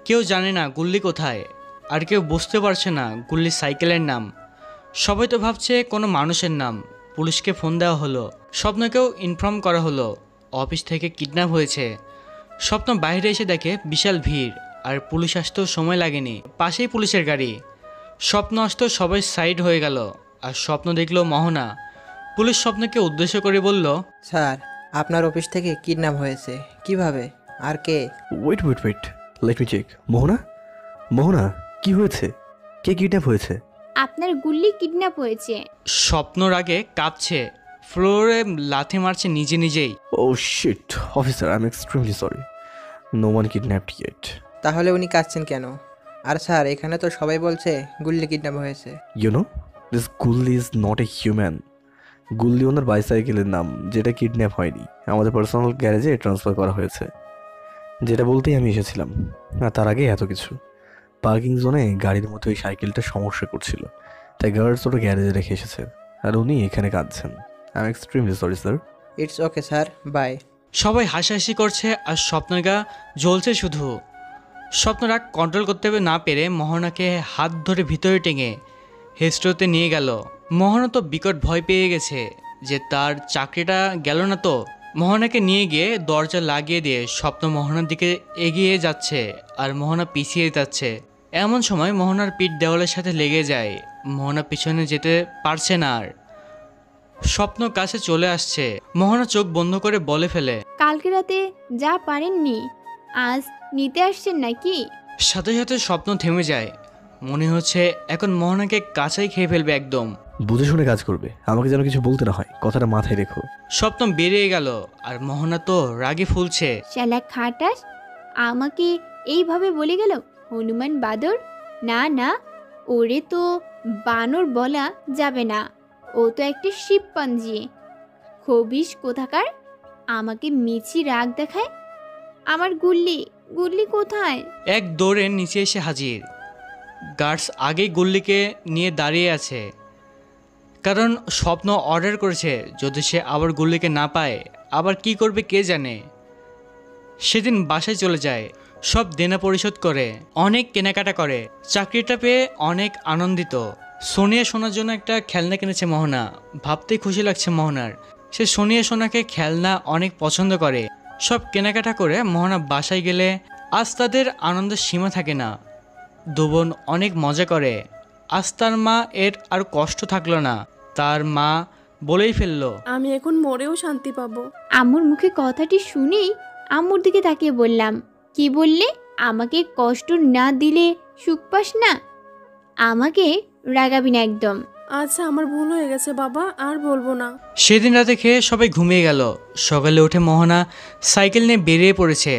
কেউ জানে না গুল্লি কোথায়, আর কেউ বুঝতে পারছে না গুল্লি সাইকেলের নাম। সবাই তো ভাবছে কোনো মানুষের নাম। পুলিশকে ফোন দেওয়া হলো, স্বপ্নকেও ইনফর্ম করা হলো অফিস থেকে কিডন্যাপ হয়েছে। স্বপ্ন বাইরে এসে দেখে বিশাল ভিড়, আর পুলিশ আসতেও সময় লাগেনি, পাশেই পুলিশের গাড়ি। স্বপ্ন আসতেও সবাই সাইড হয়ে গেল, আর স্বপ্ন দেখলো মোহনা। পুলিশ স্বপ্নকে উদ্দেশ্য করে বলল, স্যার, আপনার অফিস থেকে কিডন্যাপ হয়েছে। কিভাবে আর কে? Wait wait wait, let me check. Mohona, Mohona, কি হয়েছে? কে কিডন্যাপ হয়েছে? আপনার গুল্লি কিডন্যাপ হয়েছে। স্বপ্নর আগে কাঁপছে, ফ্লোরে লাথি মারছে নিজে নিজেই। Oh shit officer, I am extremely sorry, no one kidnapped yet. তাহলে উনি কাঁদছেন কেন? আর স্যার, এখানে তো সবাই বলছে গুল্লি কিডন্যাপ হয়েছে। You know, this Gulli is not a human. Gulli ওনার বাইসাইকেলের নাম, যেটা কিডন্যাপ হয়নি, আমাদের পার্সোনাল গ্যারেজে ট্রান্সফার করা হয়েছে। যেটা বলতেই আমি এসেছিলাম, আর তার আগে এত কিছু। পার্কিং জোনে গাড়ির মধ্যে ওই সাইকেলটা সমস্যা করছিল, তাই গার্ডস ওটা গ্যারেজে রেখে এসেছে, আর উনি এখানে কাঁদছেন। I am extremely sorry sir. It's okay sir, bye. সবাই হাসাহাসি করছে, আর স্বপ্নের গা জ্বলছে শুধু। স্বপ্ন রাগ কন্ট্রোল করতে না পেরে মোহনাকে হাত ধরে ভিতরে টেঙে হেস্টোতে নিয়ে গেল। মোহনা তো বিকট ভয় পেয়ে গেছে যে তার চাকরিটা গেল না তো। মোহনাকে নিয়ে গিয়ে দরজা লাগিয়ে দিয়ে স্বপ্ন মোহনার দিকে এগিয়ে যাচ্ছে, আর মোহনা পিছিয়ে যাচ্ছে। এমন সময় মোহনার পিঠ দেওয়ালের সাথে লেগে যায়। মোহনা পিছনে যেতে পারছে না, আর স্বপ্ন কাছে চলে আসছে। মোহনা চোখ বন্ধ করে বলে ফেলে, কালকে রাতে যা পারেননি আজ নিতে আসছেন নাকি? সাথে সাথে স্বপ্ন থেমে যায়। মনে হচ্ছে এখন মোহনাকে কাছেই খেয়ে ফেলবে একদম। বুঝে শুনে কাজ করবে, আমাকে যেন কিছু বলতে না হয়, কথাটা মাথায় রেখো। স্বপ্ন বেরিয়ে গেল, আর মোহনা তো রাগে ফুলছে। শালা খাটাস, আমাকে এইভাবে বলে গেল হনুমান বাদর। না না, ওরে তো বানর বলা যাবে না, ও তো একটা শিবপাঞ্জি। খবিস কোথাকার, আমাকে মিছি রাগ দেখায়। আমার গুল্লি, গুল্লি কোথায়? এক দৌড়ে নিচে এসে হাজির। গার্ডস আগেই গুল্লিকে নিয়ে দাঁড়িয়ে আছে, কারণ স্বপ্ন অর্ডার করেছে যদি সে আবার গুল্লিকে না পায় আবার কি করবে কে জানে। সেদিন বাসায় চলে যায়, সব দেনা পরিশোধ করে, অনেক কেনাকাটা করে। চাকরিটা পেয়ে অনেক আনন্দিত। সোনিয়া সোনার জন্য একটা খেলনা কিনেছে মোহনা, ভাবতেই খুশি লাগছে মোহনার। সে সোনিয়া সোনাকে খেলনা অনেক পছন্দ করে। সব কেনাকাটা করে মোহনা বাসায় গেলে আজ তাদের আনন্দের সীমা থাকে না। দুবোন অনেক মজা করে। আজ তার মা এর আর কষ্ট থাকলো না। তার মা বলেই ফেললো, আমি এখন মরেও শান্তি পাবো। আম্মুর মুখে কথাটি শুনেই আম্মুর দিকে তাকিয়ে বললাম, কি বললে? আমাকে কষ্ট না দিলে সুখ পাস না? আমাকে রাগাবি না একদম। আচ্ছা আমার ভুল হয়ে গেছে বাবা, আর বলবো না। সেদিন রাতে খেয়ে সবাই ঘুমিয়ে গেল। সকালে উঠে মোহনা সাইকেল নিয়ে বেরিয়ে পড়েছে।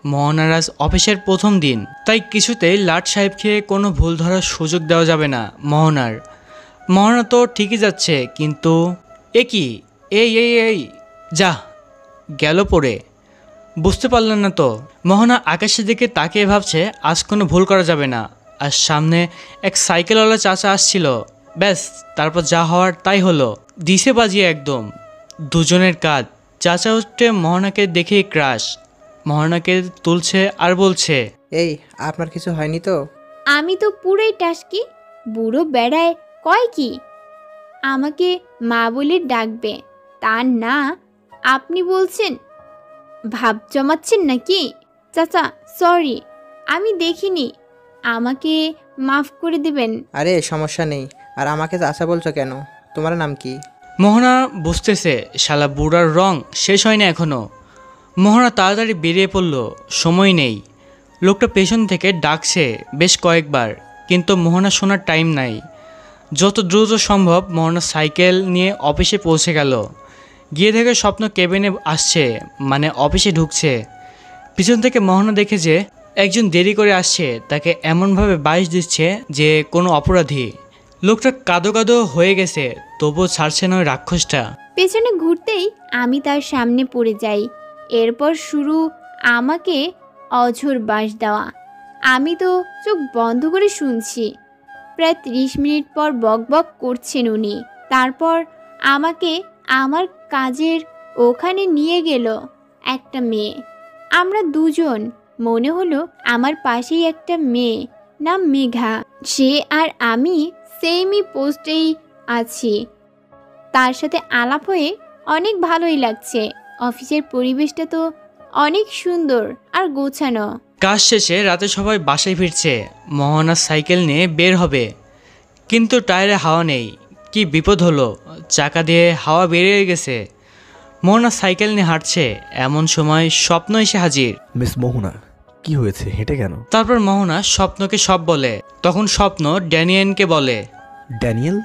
মোহনার আজ অফিসের প্রথম দিন, তাই কিছুতেই লাট সাহেবকে কোনো ভুল ধরার সুযোগ দেওয়া যাবে না মোহনার। মোহনা তো ঠিকই যাচ্ছে, কিন্তু এ কি, এই এই এই যা গেল পড়ে। বুঝতে পারলেন না তো? মোহনা আকাশের দিকে তাকিয়ে ভাবছে আজ কোনো ভুল করা যাবে না। আর সামনে এক সাইকেলওয়ালা চাচা আসছিল, ব্যাস তারপর যা হওয়ার তাই হলো। দিশে বাজিয়ে একদম দুজনের কাজ। চাচা উঠে মোহনাকে দেখেই ক্রাশ। মোহনাকে তুলছে আর বলছে, এই, আপনার কিছু হয়নি তো? আমি তো পুরোই টাসকি। বুড়ো বেড়ায় কয় কি আমাকে মা বলে ডাকবে, তা না আপনি বলছেন? ভাব জমাচ্ছেন নাকি? চাচা সরি, আমি দেখিনি, আমাকে মাফ করে দিবেন। আরে সমস্যা নেই। আর আমাকে চাচা বলছো কেন? তোমার নাম কি? মোহনা বুঝতেছে শালা বুড়ার রং শেষ হয়নি এখনো। মোহনা তাড়াতাড়ি বেরিয়ে পড়ল, সময় নেই। লোকটা পেছন থেকে ডাকছে বেশ কয়েকবার, কিন্তু মোহনা শোনার টাইম নাই। যত দ্রুত সম্ভব মোহনা সাইকেল নিয়ে অফিসে পৌঁছে গেল। গিয়ে দেখে স্বপ্ন কেবিনে আসছে, মানে অফিসে ঢুকছে। পিছন থেকে মোহনা দেখে যে একজন দেরি করে আসছে, তাকে এমনভাবে বাইশ দিচ্ছে যে কোনো অপরাধী। লোকটা কাদো কাদো হয়ে গেছে, তবুও ছাড়ছে না ওই রাক্ষসটা। পেছনে ঘুরতেই আমি তার সামনে পড়ে যাই। এরপর শুরু আমাকে অঝোর বাঁশ দেওয়া। আমি তো চোখ বন্ধ করে শুনছি। প্রায় 30 মিনিট পর বকবক করছেন উনি। তারপর আমাকে আমার কাজের ওখানে নিয়ে গেল একটা মেয়ে। আমরা দুজন, মনে হলো আমার পাশেই একটা মেয়ে, নাম মেঘা। সে আর আমি সেমই পোস্টেই আছি। তার সাথে আলাপ হয়ে অনেক ভালোই লাগছে। অফিসের পরিবেশটা তো অনেক সুন্দর আর গোছানো। কাজ শেষে রাতে সবাই বাসায় ফিরছে। মোহনা সাইকেল নিয়ে বের হবে, কিন্তু টায়ারে হাওয়া নেই। কি বিপদ হলো, চাকা দিয়ে হাওয়া বেরিয়ে গেছে। মোহনা সাইকেল নিয়ে হাঁটছে, এমন সময় স্বপ্ন এসে হাজির। মিস মোহনা, কি হয়েছে, হেঁটে কেন? তারপর মোহনা স্বপ্নকে সব বলে। তখন স্বপ্ন ড্যানিয়েলকে বলে, ড্যানিয়েল,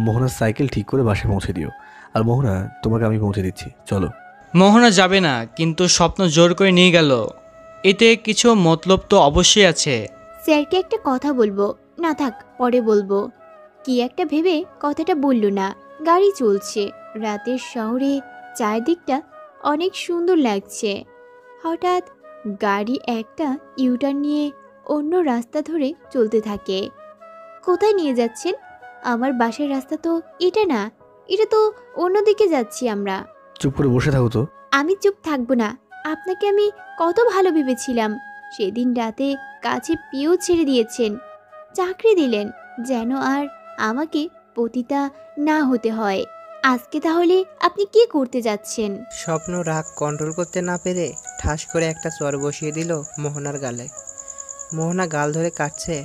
মোহনার সাইকেল ঠিক করে বাসায় পৌঁছে দিও। আর মোহনা, তোমাকে আমি পৌঁছে দিচ্ছি, চলো। মোহনা যাবে না, কিন্তু স্বপ্ন জোর করে নিয়ে গেল। এতে কিছু মতলব তো অবশ্যই আছে। স্যারকে একটা কথা বলবো, না থাক পরে বলবো। কি একটা ভেবে কথাটা বলল না। গাড়ি চলছে, রাতের শহরে চারদিকটা অনেক সুন্দর লাগছে। হঠাৎ গাড়ি একটা ইউটার্ন নিয়ে অন্য রাস্তা ধরে চলতে থাকে। কোথায় নিয়ে যাচ্ছেন? আমার বাসার রাস্তা তো এটা না, এটা তো অন্যদিকে যাচ্ছি আমরা। চুপ করে বসে থাকো তো। আমি চুপ থাকবো না। আপনাকে আমি কত ভালো ভেবেছিলাম। সেদিন রাতে কাছে পিও ছেড়ে দিয়েছেন, চাকরি দিলেন, যেন আর আমাকে পতিতা না হতে হয়। আজকে তাহলে আপনি কি করতে যাচ্ছেন? স্বপ্ন রাগ কন্ট্রোল করতে না পেরে ঠাস করে একটা চর বসিয়ে দিল মোহনার গালে। মোহনা গাল ধরে কাটছে,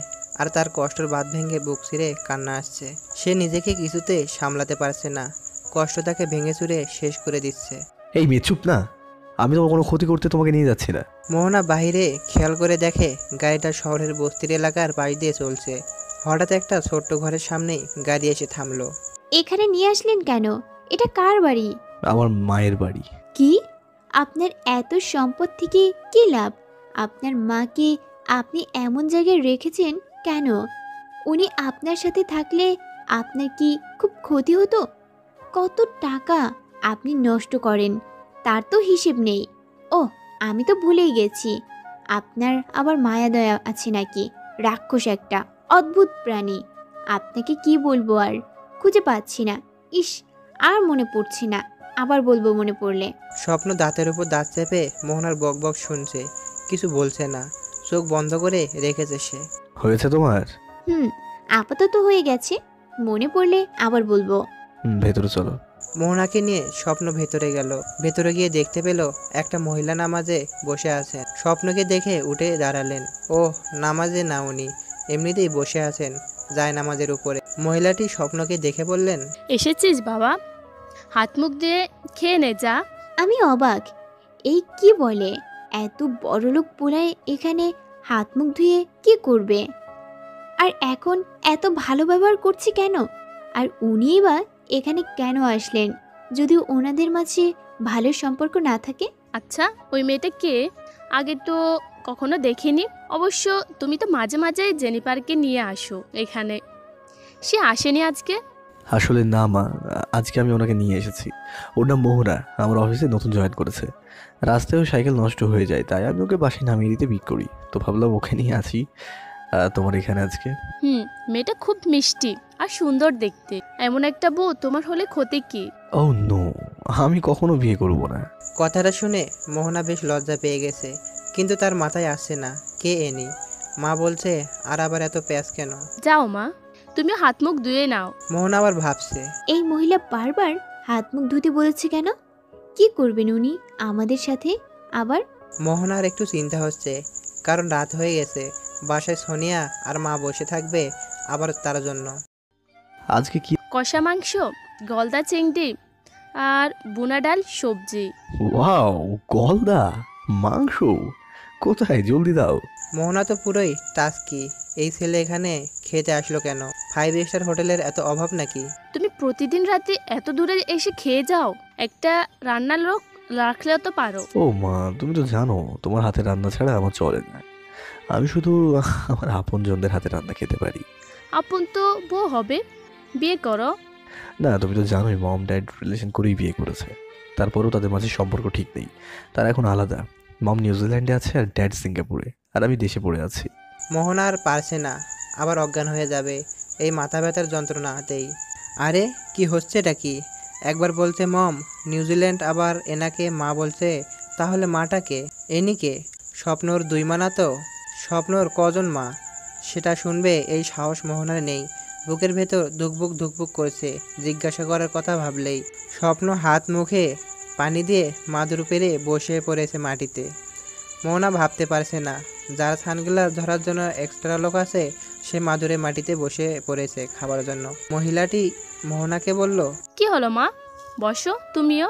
আর তার কষ্টের বাঁধ ভেঙে বুক ছিঁড়ে কান্না আসছে। সে নিজেকে কিছুতে সামলাতে পারছে না, কষ্ট তাকে ভেঙে চুরে শেষ করে দিচ্ছে। এই মেয়ে চুপ না, আমি তোমার কোনো ক্ষতি করতে তোমাকে নিয়ে যাচ্ছি না। মোহনা বাইরে খেয়াল করে দেখে গাড়িটা শহরের বস্তির এলাকার পাশ দিয়ে চলছে। হঠাৎ একটা ছোট্ট ঘরের সামনেই গাড়ি এসে থামলো। এখানে নিয়ে আসলেন কেন? এটা কার বাড়ি? আমার মায়ের বাড়ি। কি? আপনার এত সম্পদ থেকে কি লাভ? আপনার মাকে আপনি এমন জায়গায় রেখেছেন কেন? উনি আপনার সাথে থাকলে আপনার কি খুব ক্ষতি হতো? কত টাকা আপনি নষ্ট করেন, তার তো হিসেব নেই। ও, আমি তো ভুলেই গেছি, আপনার আবার মায়া দয়া আছে নাকি? রাক্ষস একটা, অদ্ভুত প্রাণী। আপনাকে কি বলবো আর, খুঁজে পাচ্ছি না। ইস, আর মনে পড়ছে না, আবার বলবো মনে পড়লে। স্বপ্ন দাঁতের উপর দাঁত চেপে মোহনার বকবক শুনছে, কিছু বলছে না, চোখ বন্ধ করে রেখেছে সে। হয়েছে তোমার? আপাতত হয়ে গেছে, মনে পড়লে আবার বলবো। ভেতরে চলো। মোহনাকে নিয়ে স্বপ্ন ভেতরে গেল। ভেতরে গিয়ে দেখতে পেল একটা মহিলা নামাজে বসে আছেন। স্বপ্নকে দেখে উঠে দাঁড়ালেন। ও, নামাজে না, উনি এমনিতেই বসে আছেন যায় নামাজের উপরে। মহিলাটি স্বপ্নকে দেখে বললেন, এসেছিস বাবা, হাত মুখ দিয়ে খেয়ে নে যা। আমি অবাক, এই কি বলে? এত বড়লোক পোলায় এখানে হাত মুখ ধুয়ে কি করবে? আর এখন এত ভালো ব্যবহার করছি কেন? আর উনিই বা এখানে কেন আসলেন, যদিও ওনাদের মাঝে ভালো সম্পর্ক না থাকে? আচ্ছা, ওই মেয়েটা কে? আগে তো কখনো দেখিনি। অবশ্য তুমি তো মাঝে মাঝে জেনিফারকে নিয়ে আসো এখানে, সে আসেনি আজকে? আসলে না মা, আজকে আমি ওনাকে নিয়ে এসেছি। ওর নাম মোহনা, আমার অফিসে নতুন জয়েন করেছে। রাস্তায়ও সাইকেল নষ্ট হয়ে যায়, তাই আমি ওকে বাসায় নামিয়ে দিতে বিক করি। তো ভাবলাম ওকে নিয়ে আছি তোমার এখানে আজকে। মেয়েটা খুব মিষ্টি আর সুন্দর দেখতে। এমন একটা বউ তোমার হলে ক্ষতি কি? ও নো, আমি কখনো বিয়ে করব না। কথাটা শুনে মোহনা বেশ লজ্জা পেয়ে গেছে, কিন্তু তার মাথায় আসছে না কে এনি। মা বলছে, আর আবার এত প্যাঁচ কেন? যাও মা, তুমি হাত মুখ ধুয়ে নাও। মোহনা আবার ভাবছে, এই মহিলা বারবার হাত মুখ ধুতে বলেছে কেন? কি করবেন উনি আমাদের সাথে আবার? মোহনার একটু চিন্তা হচ্ছে, কারণ রাত হয়ে গেছে। বাসায় সোনিয়া আর মা বসে থাকবে আবার তার জন্য। আজকে কি? কষা মাংস গলদা চিংড়ি আর বুনা ডাল সবজি। ওয়াও, গলদা, মাংস! কোথায়, জলদি দাও। মোহনা তো পুরোই টাস্কি। এই ছেলে এখানে খেতে আসলো কেন? 5 স্টার হোটেলের এত অভাব নাকি? তুমি প্রতিদিন রাতে এত দূরে এসে খেয়ে যাও? একটা রান্নার লোক রাখলেও তো পারো। ও মা, তুমি তো জানো তোমার হাতে রান্না ছাড়া আমার চলে না। আমি শুধু আমার আপনজনদের হাতে রান্না খেতে পারি। আপন তো বউ হবে, বিয়ে করো। না, তুমি তো জানোই মম ড্যাড রিলেশন করেই বিয়ে করেছে। তারপরেও তাদের মাঝে সম্পর্ক ঠিক নেই। তারা এখন আলাদা। মম নিউজিল্যান্ডে আছে আর ড্যাড সিঙ্গাপুরে, আর আমি দেশে পড়ে আছি। মোহনা আর পারছে না, আবার অজ্ঞান হয়ে যাবে এই মাথা ব্যথার যন্ত্রণাতেই। আরে কি হচ্ছে এটা কি? একবার বলছে মম নিউজিল্যান্ড, আবার এনাকে মা বলছে। তাহলে মাটাকে? এনিকে? স্বপ্নর 2 মা না তো? স্বপ্নর কজন মা সেটা শুনবে এই সাহস মোহনার নেই। বুকের ভেতর ধুকবুক ধুকবুক করছে জিজ্ঞাসা করার কথা ভাবলেই। স্বপ্ন হাত মুখে পানি দিয়ে মাদুর পেরে বসে পড়েছে মাটিতে। মোহনা ভাবতে পারছে না, যার সানগ্লাস ধরার জন্য এক্সট্রা লোক আছে সে মাদুরে মাটিতে বসে পড়েছে খাবার জন্য। মহিলাটি মোহনাকে বলল, কি হলো মা, বসো তুমিও।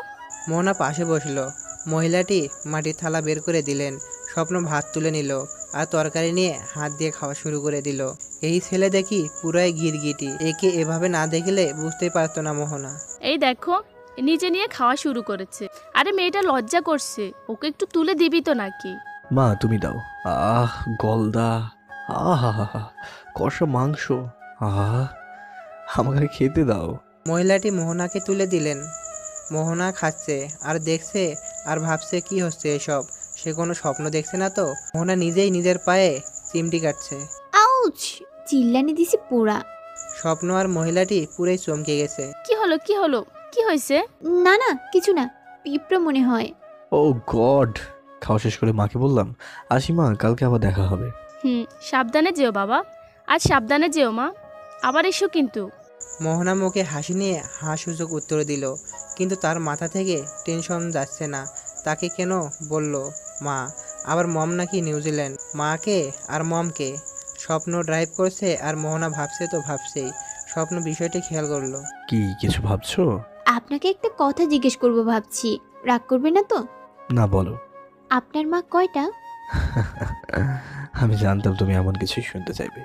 মোহনা পাশে বসলো। মহিলাটি মাটির থালা বের করে দিলেন। স্বপ্ন ভাত তুলে নিল আর তরকারি নিয়ে হাত দিয়ে খাওয়া শুরু করে দিল। এই ছেলে দেখি পুরাই গিরগিটি। একে এভাবে না দেখলে বুঝতেই পারতো না মোহনা। এই দেখো, নিজে নিয়ে খাওয়া শুরু করেছে। আরে মেয়েটা লজ্জা করছে, ওকে একটু তুলে দিবি তো নাকি? মা তুমি দাও। আহ, গলদা, আহা, কষা মাংস, আহ, আমাকে খেতে দাও। মহিলাটি মোহনাকে তুলে দিলেন। মোহনা খাচ্ছে আর দেখছে আর ভাবছে কি হচ্ছে এসব। সে কোনো স্বপ্ন দেখছে না তো? মোহনা নিজেই নিজের পায়ে চিমটি কাটছে। আউচ! চিল্লানি দিছি পোড়া। স্বপ্ন আর মহিলাটি পুরাই চমকে গেছে। কি হলো, কি হলো, কি হয়েছে? না না, কিছু না, পিঁপড়া মনে হয়। ও গড! খাওয়া শেষ করে মাকে বললাম, আসি মা, কালকে আবার দেখা হবে। সাবধানে যেও বাবা, আজ সাবধানে যেও মা, আবার এসো কিন্তু। মোহনা মুখে হাসি নিয়ে হাসূচক উত্তর দিল, কিন্তু তার মাথা থেকে টেনশন যাচ্ছে না। তাকে কেন বলল মা? আবার মম নাকি নিউজিল্যান্ড? মাকে আর মমকে? স্বপ্ন ড্রাইভ করছে আর মোহনা ভাবছে তো ভাবছেই। স্বপ্ন বিষয়টি খেয়াল করলো। কি কিছু ভাবছো? আপনাকে একটা কথা জিজ্ঞেস করব ভাবছি, রাগ করবে না তো? না, বলো। আপনার মা কয়টা? আমি জানতাম তুমি এমন কিছুই শুনতে চাইবে,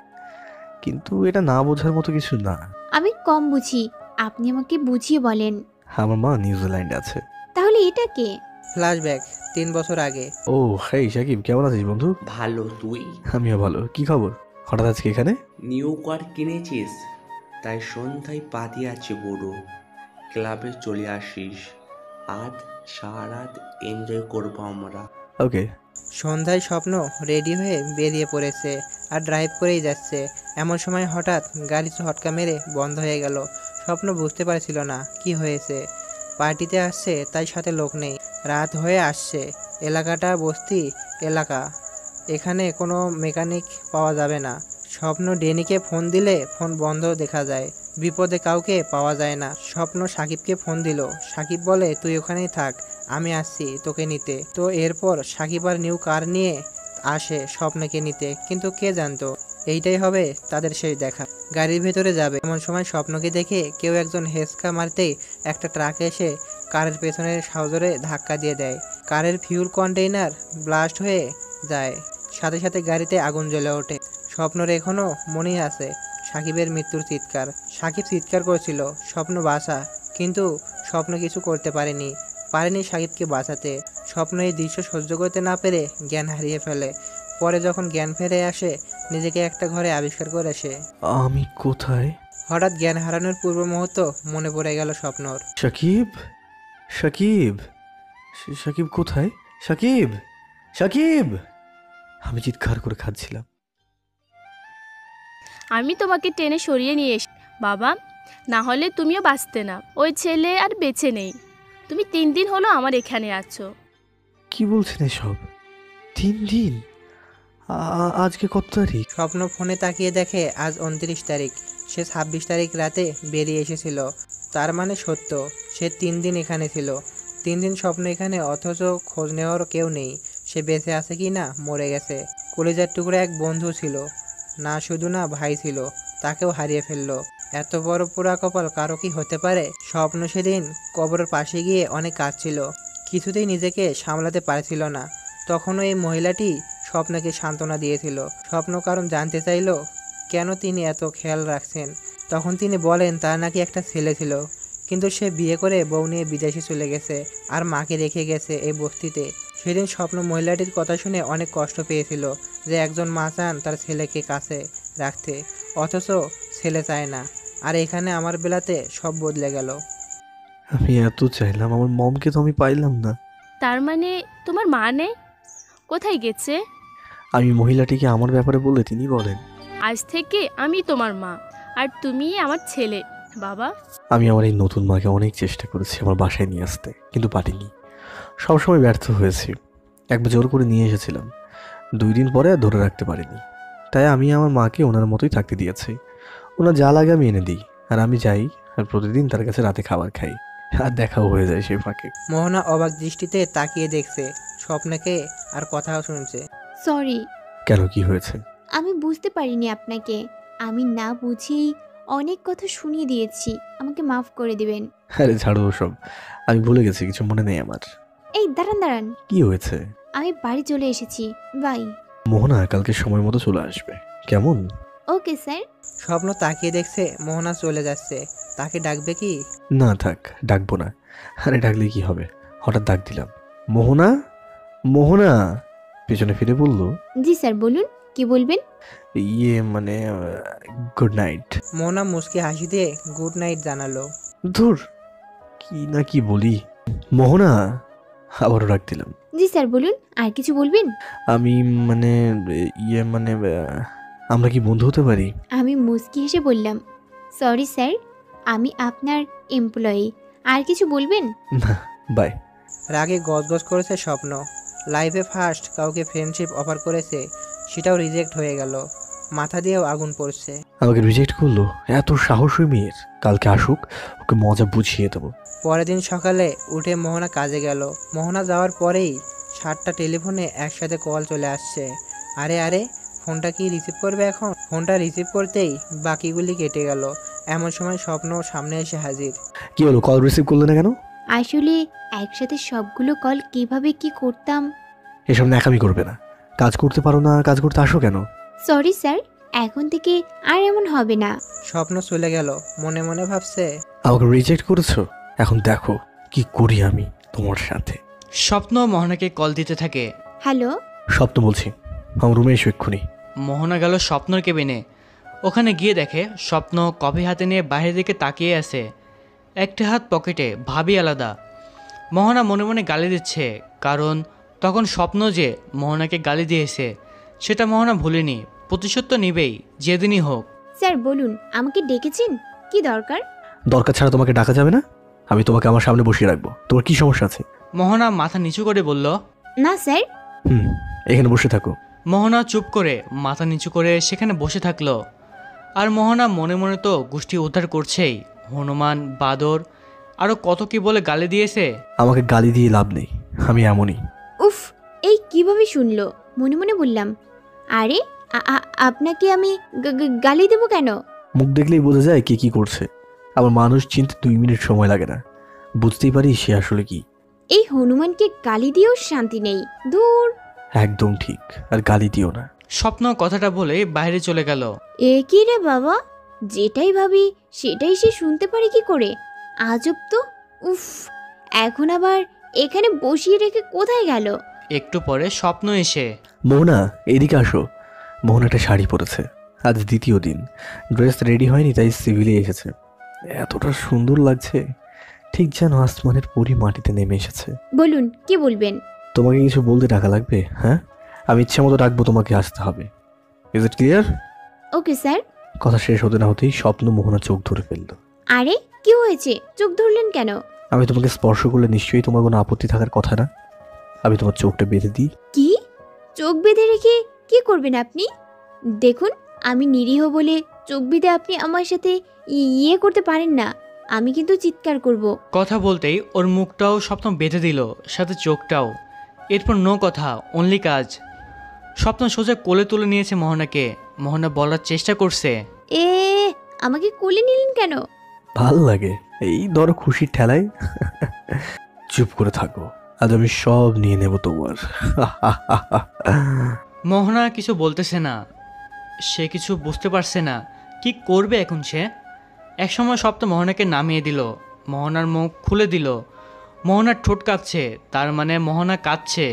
কিন্তু এটা না বোঝার মতো কিছু না। আমি কম বুঝি, আপনি আমাকে বুঝিয়ে বলেন। আমার মা নিউজিল্যান্ডে আছে। তাহলে এটা কে? ফ্ল্যাশব্যাক 3 বছর আগে। ও হেই সাকিব, কেমন আছিস বন্ধু? ভালো, তুই? আমিও ভালো। কি খবর হঠাৎ আজকে এখানে? নিউ কার কিনেছিস, তাই সন্ধ্যায় পাতি আছে বড়। ক্লাবে চলে আসিস, আজ সারা রাত এনজয় করবো আমরা। ওকে। সন্ধ্যায় স্বপ্ন রেডি হয়ে বেরিয়ে পড়েছে আর ড্রাইভ করেই যাচ্ছে। এমন সময় হঠাৎ গাড়ি ঝটকা মেরে বন্ধ হয়ে গেল। স্বপ্ন বুঝতে পারছিল না কি হয়েছে। পার্টিতে আসছে তাই সাথে লোক নেই, রাত হয়ে আসছে। এলাকাটা বস্তি এলাকা, এখানে কোনো মেকানিক পাওয়া যাবে না। স্বপ্ন ডেনিকে ফোন দিলে ফোন বন্ধ দেখা যায়, বিপদে কাউকে পাওয়া যায় না। স্বপ্ন সাকিবকে ফোন দিল। সাকিব বলে, তুই ওখানেই থাক, আমি আসছি তোকে নিতে। তো এরপর সাকিব আর নিউ কার নিয়ে আসে স্বপ্নকে নিতে, কিন্তু কে জানতো এইটাই হবে তাদের শেষ দেখা। গাড়ির ভেতরে যাবে এমন সময় স্বপ্নকে দেখে কেউ একজন হেঁচকা মারতেই একটা ট্রাক এসে কারের পেছনের সাউজরে ধাক্কা দিয়ে দেয়। কারের ফিউল কন্টেইনার ব্লাস্ট হয়ে যায়, সাথে সাথে গাড়িতে আগুন জ্বলে ওঠে। স্বপ্নর এখনও মনেই আছে সাকিবের মৃত্যুর চিৎকার। সাকিব চিৎকার করেছিল, স্বপ্ন বাঁচা, কিন্তু স্বপ্ন কিছু করতে পারেনি সাকিবকে বাঁচাতে। স্বপ্ন এই দৃশ্য সহ্য করতে না পেরে জ্ঞান হারিয়ে ফেলে। পরে যখন জ্ঞান ফিরে আসে, নিজেকে একটা ঘরে আবিষ্কার করে সে। আমি কোথায়? হঠাৎ জ্ঞান হারানোর পূর্ব মুহূর্ত মনে পড়ে গেল স্বপ্নর। সাকিব, সাকিব, সাকিব কোথায়? সাকিব, সাকিব! আমি চিৎকার করে খাচ্ছিলাম। আমি তোমাকে টেনে সরিয়ে নিয়ে এসে বাবা, না হলে তুমিও বাঁচতে না। ওই ছেলে আর বেঁচে নেই। তুমি 3 দিন হলো আমার এখানে আছো। কি বলছেন এসব? 3 দিন? আজকে কত তারিখ? স্বপ্ন ফোনে তাকিয়ে দেখে আজ 29 তারিখ। সে 26 তারিখ রাতে বেরিয়ে এসেছিল। তার মানে সত্য, সে 3 দিন এখানে ছিল। 3 দিন স্বপ্ন এখানে, অথচ খোঁজ নেওয়ার কেউ নেই। সে বেঁচে আছে কি না মরে গেছে। কলেজার টুকরো এক বন্ধু ছিল, না শুধু না ভাই ছিল, তাকেও হারিয়ে ফেললো। এত বড় পোড়া কপাল কারো কি হতে পারে? স্বপ্ন সেদিন কবরের পাশে গিয়ে অনেক কাঁদছিল, কিছুতেই নিজেকে সামলাতে পারছিল না। তখনও এই মহিলাটি স্বপ্নকে সান্ত্বনা দিয়েছিল। স্বপ্ন কারণ জানতে চাইল কেন তিনি এত খেয়াল রাখছেন। তখন তিনি বলেন তার নাকি একটা ছেলে ছিল, কিন্তু সে বিয়ে করে বউ নিয়ে বিদেশে চলে গেছে আর মাকে রেখে গেছে এই বস্তিতে। সেদিন স্বপ্ন মহিলাটির কথা শুনে অনেক কষ্ট পেয়েছিল যে একজন মা চান তার ছেলেকে কাছে রাখতে, অথচ ছেলে চায় না। আর এখানে আমার বেলাতে সব বদলে গেল। আমি এত চাইলাম, আমার মমকে তো আমি পাইলাম না। তার মানে তোমার মা নেই? কোথায় গেছে? আমি মহিলাটিকে আমার ব্যাপারে বললে তিনি বলেন, আজ থেকে আমি তোমার মা আর তুমি আমার ছেলে। বাবা, আমি আমার এই নতুন মাকে অনেক চেষ্টা করেছি আমার বাসায় নিয়ে আসতে, কিন্তু পারিনি। সবসময় ব্যর্থ হয়েছি। একবার জোর করে নিয়ে এসেছিলাম, 2 দিন পরে আর ধরে রাখতে পারিনি। তাই আমি আমার মাকে ওনার মতোই থাকতে দিয়েছি। ওনার যা লাগে আমি এনে দিই, আর আমি যাই আর প্রতিদিন তার কাছে রাতে খাবার খাই, আর দেখাও হয়ে যায় সেই ফাঁকে। মোহনা অবাক দৃষ্টিতে তাকিয়ে দেখছে স্বপ্নকে আর কথাও শুনছে। সরি, কেন, কি হয়েছে? আমি বুঝতে পারিনি আপনাকে। আমি না বুঝেই অনেক কথা শুনিয়ে দিয়েছি, আমাকে মাফ করে দিবেন। আরে ছাড়ো ওসব, আমি ভুলে গেছি, কিছু মনে নেই আমার। এই দাঁড়ান দাঁড়ান, কি হয়েছে? আমি বাড়ি চলে এসেছি, বাই। মোহনা কালকে সময় মতো চলে আসবে, কেমন? Okay sir. স্বপ্ন তাকিয়ে দেখছে মোহনা চলে যাচ্ছে, তাকে ডাকবে কি? না থাক, ডাকবো না। আরে ডাকলে কি হবে, হঠাৎ ডাক দিলাম, মোহনা মোহনা, পেছনে ফিরে বলল, জি স্যার বলুন, কি বলবেন? ইয়ে মানে গুড নাইট। মোহনা মুচকি হাসি দিয়ে গুড নাইট জানালো। ধুর, কি না কি বলি। মোহনা, আবারও ডাক দিলাম। জি স্যার বলুন, আর কিছু বলবেন? আমি মানে ইয়ে মানে আমরা কি বন্ধু হতে পারি? আমি মুচকি হেসে বললাম, সরি স্যার, আমি আপনার এমপ্লয়ি। আর কিছু বলবেন? না, বাই। রাগে গজগজ করেছে স্বপ্ন। লাইফে ফার্স্ট কাউকে ফ্রেন্ডশিপ অফার করেছে, সেটাও রিজেক্ট হয়ে গেল। মাথা দিয়েও আগুন পড়ছে। আমাকে রিজেক্ট করলো, এত সাহসী মেয়ের। কালকে আসুক, ওকে মজা বুঝিয়ে দেবো। পরের দিন সকালে উঠে মোহনা কাজে গেল। মোহনা যাওয়ার পরেই 7টা টেলিফোনে একসাথে কল চলে আসছে। আরে আরে, ফোনটা কি রিসিভ করবে এখন? ফোনটা রিসিভ করতেই বাকিগুলি কেটে গেল। এমন সময় স্বপ্ন সামনে এসে হাজির। কি হলো, কল রিসিভ করলে না কেন? আসলে একসাথে সবগুলো কল কিভাবে কি করতাম। এসব ন্যাকামি করবে না, কাজ করতে পারো না, কাজ করতে আসো কেন? সরি স্যার, এখন থেকে আর এমন হবে না। স্বপ্ন চলে গেল, মনে মনে ভাবছে, আমাকে রিজেক্ট করেছো, এখন দেখো কি করি আমি তোমার সাথে। স্বপ্ন মোহনাকে কল দিতে থাকে। হ্যালো, স্বপ্ন বলছি, আমার রুমে এসো এক্ষুনি। মোহনা গেল স্বপ্নর কেবিনে। ওখানে গিয়ে দেখে স্বপ্ন কফি হাতে নিয়ে বাইরের দিকে তাকিয়ে আছে, একটা হাত পকেটে, ভাবি আলাদা। মোহনা মনে মনে গালি দিচ্ছে, কারণ তখন স্বপ্ন যে মোহনাকে গালি দিয়েছে সেটা মোহনা ভুলেনি। প্রতিশোধ তো নিবেই, যেদিনই হোক। স্যার বলুন, আমাকে ডেকেছেন, কি দরকার? দরকার ছাড়া তোমাকে ডাকা যাবে না? আমি তোমাকে আমার সামনে বসিয়ে রাখবো, তোমার কি সমস্যা আছে? মোহনা মাথা নিচু করে বলল, না স্যার। এখানে বসে থাকো। মোহনা চুপ করে মাথা নিচু করে সেখানে বসে থাকলো। আর মোহনা মনে মনে তো গোষ্ঠী উদ্ধার করছেই। হনুমান, বাদর, আরও কত কি বলে গালি দিয়েছে। আমাকে গালি দিয়ে লাভ নেই, আমি এমনই। উফ, এই কিভাবে শুনলো? মনে মনে বললাম, আরে আপনাকে আমি গালি দেবো কেন? মুখ দেখলেই বোঝা যায় কে কি করছে। আবার মানুষ চিনতে 2 মিনিট সময় লাগে না, বুঝতেই পারি সে আসলে কি। এই হনুমানকে গালি দিয়েও শান্তি নেই, দূর। একদম ঠিক, আর গালি দিও না। স্বপ্ন কথাটা বলে বাইরে চলে গেল। এ কি রে বাবা, যেটাই ভাবি সেটাই সে শুনতে পারে কি করে? আজব তো। উফ, এখন আবার এখানে বসিয়ে রেখে কোথায় গেল? একটু পরে স্বপ্ন এসে, মোহনা এদিকে আসো। মোহনা একটা শাড়ি পরেছে, আজ 2য় দিন। ড্রেস রেডি হয়নি, তাই সিভিলে এসেছে। এতটা সুন্দর লাগছে, ঠিক যেন আসমানের পরি মাটিতে নেমে এসেছে। বলুন, কি বলবেন? তোমাকে কিছু বলতে টাকা লাগবে? হ্যাঁ, আমি ইচ্ছে মতো ডাকবো, তোমাকে আসতে হবে। Is it clear? Okay sir. কথা শেষ হতে না হতেই স্বপ্ন মোহনা চোখ ধরে ফেলল। আরে কি হয়েছে, চোখ ধরলেন কেন? আমি তোমাকে স্পর্শ করলে নিশ্চয়ই তোমার কোনো আপত্তি থাকার কথা না? আমি তোমার চোখটা বেঁধে দিই। কি? চোখ বেঁধে রেখে কি করবেন আপনি? দেখুন, আমি নিরীহ বলে চোখ বেঁধে আপনি আমার সাথে ইয়ে করতে পারেন না। আমি কিন্তু চিৎকার করব। কথা বলতেই ওর মুখটাও স্বপ্ন বেঁধে দিল, সাথে চোখটাও। এরপর নো কথা, অনলি কাজ। স্বপ্ন সোজা কোলে তুলে নিয়েছে মোহনাকে। মোহনা বলার চেষ্টা করছে, এ আমাকে কোলে নিলেন কেন? ভাল লাগে এই ধরো খুশির ঠেলায়। চুপ করে থাকো, আজ আমি সব নিয়ে নেব তোমার। মোহনা কিছু বলতেছে না, সে কিছু বুঝতে পারছে না কি করবে এখন সে। একসময় স্বপ্ন মোহনাকে নামিয়ে দিল, মোহনার মুখ খুলে দিল। মোহনার ঠোঁট কাঁপছে, তার মানে মোহনা কাঁদছে।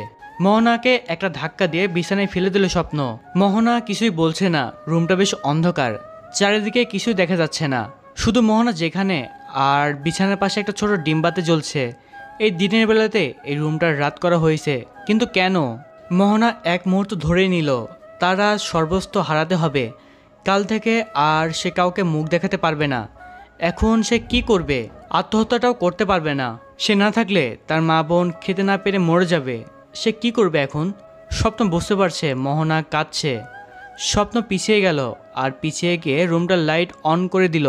মোহনাকে একটা ধাক্কা দিয়ে বিছানায় ফেলে দিল স্বপ্ন। মোহনা কিছুই বলছে না, রুমটা বেশ অন্ধকার, চারিদিকে কিছুই দেখা যাচ্ছে না, শুধু মোহনা যেখানে আর বিছানার পাশে একটা ছোট ডিমবাতি জ্বলছে। এই দিনের বেলাতে এই রুমটার রাত করা হয়েছে, কিন্তু কেন? মোহনা এক মুহূর্ত ধরেই নিল তার আজ সর্বস্ব হারাতে হবে। কাল থেকে আর সে কাউকে মুখ দেখাতে পারবে না। এখন সে কি করবে? আত্মহত্যাটাও করতে পারবে না। সে না থাকলে তার মা বোন খেতে না পেরে মরে যাবে। সে কি করবে এখন? স্বপ্ন বুঝতে পারছে মোহনা কাঁদছে। স্বপ্ন পিছিয়ে গেল আর পিছিয়ে গিয়ে রুমটার লাইট অন করে দিল।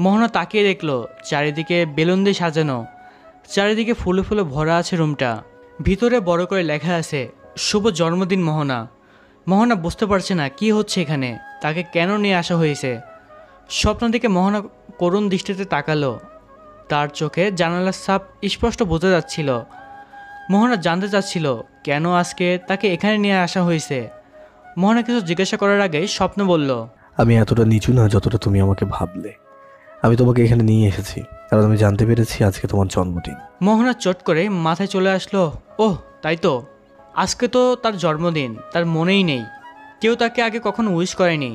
মোহনা তাকিয়ে দেখলো চারিদিকে বেলুন দিয়ে সাজানো, চারিদিকে ফুলে ফুলে ভরা আছে রুমটা। ভিতরে বড় করে লেখা আছে শুভ জন্মদিন মোহনা। মোহনা বুঝতে পারছে না কি হচ্ছে এখানে, তাকে কেন নিয়ে আসা হয়েছে। স্বপ্ন দিকে মোহনা করুণ দৃষ্টিতে তাকালো, তার চোখে জানালার ছাপ স্পষ্ট বোঝা যাচ্ছিল। মোহনা জানতে চাচ্ছিল কেন আজকে তাকে এখানে নিয়ে আসা হয়েছে। মোহনা কিছু জিজ্ঞাসা করার আগেই স্বপ্ন বলল, আমি এতটা নিচু না যতটা তুমি আমাকে ভাবলে। আমি তোমাকে এখানে নিয়ে এসেছি কারণ আমি জানতে পেরেছি আজকে তোমার জন্মদিন। মোহনা চট করে মাথায় চলে আসলো, ওহ তাই তো, আজকে তো তার জন্মদিন, তার মনেই নেই। কেউ তাকে আগে কখনো উইশ করেনি,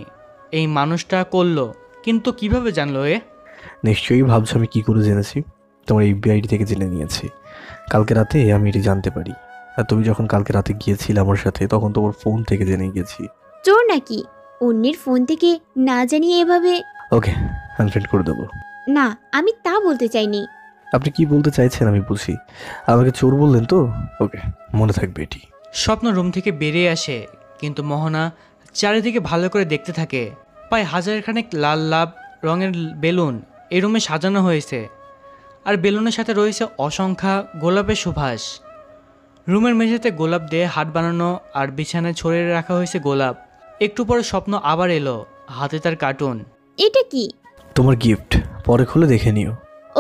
এই মানুষটা করলো, কিন্তু কিভাবে জানলো এ? নিশ্চয়ই ভাবছো আমি কি করে জেনেছি। তোমার ইউপিআইডি থেকে জেনে নিয়েছি। কালকে রাতে আমি এটি জানতে পারি, আর তুমি যখন কালকে রাতে গিয়েছিলে আমার সাথে তখন তোমার ফোন থেকে জেনে গেছি। চোর নাকি? অন্যের ফোন থেকে না জানিয়ে এভাবে? ওকে, আনফ্রেন্ড করে দেবো। না, আমি তা বলতে চাইনি। আপনি কি বলতে চাইছেন আমি বুঝি। আমাকে চোর বললেন তো? ওকে, মনে থাকবে এটি। স্বপ্ন রুম থেকে বেরিয়ে আসে, কিন্তু মোহনা চারিদিকে ভালো করে দেখতে থাকে। প্রায় হাজারখানেক লাল লাভ রঙের বেলুন এই রুমে সাজানো হয়েছে, আর বেলুনের সাথে রয়েছে অসংখ্য গোলাপের সুবাস। রুমের মেঝেতে গোলাপ দিয়ে হাট বানানো, আর বিছানায় ছড়িয়ে রাখা হয়েছে গোলাপ। একটু পরে স্বপ্ন আবার এলো, হাতে তার কার্টুন। এটা কি? তোমার গিফট, পরে খুলে দেখে নিও।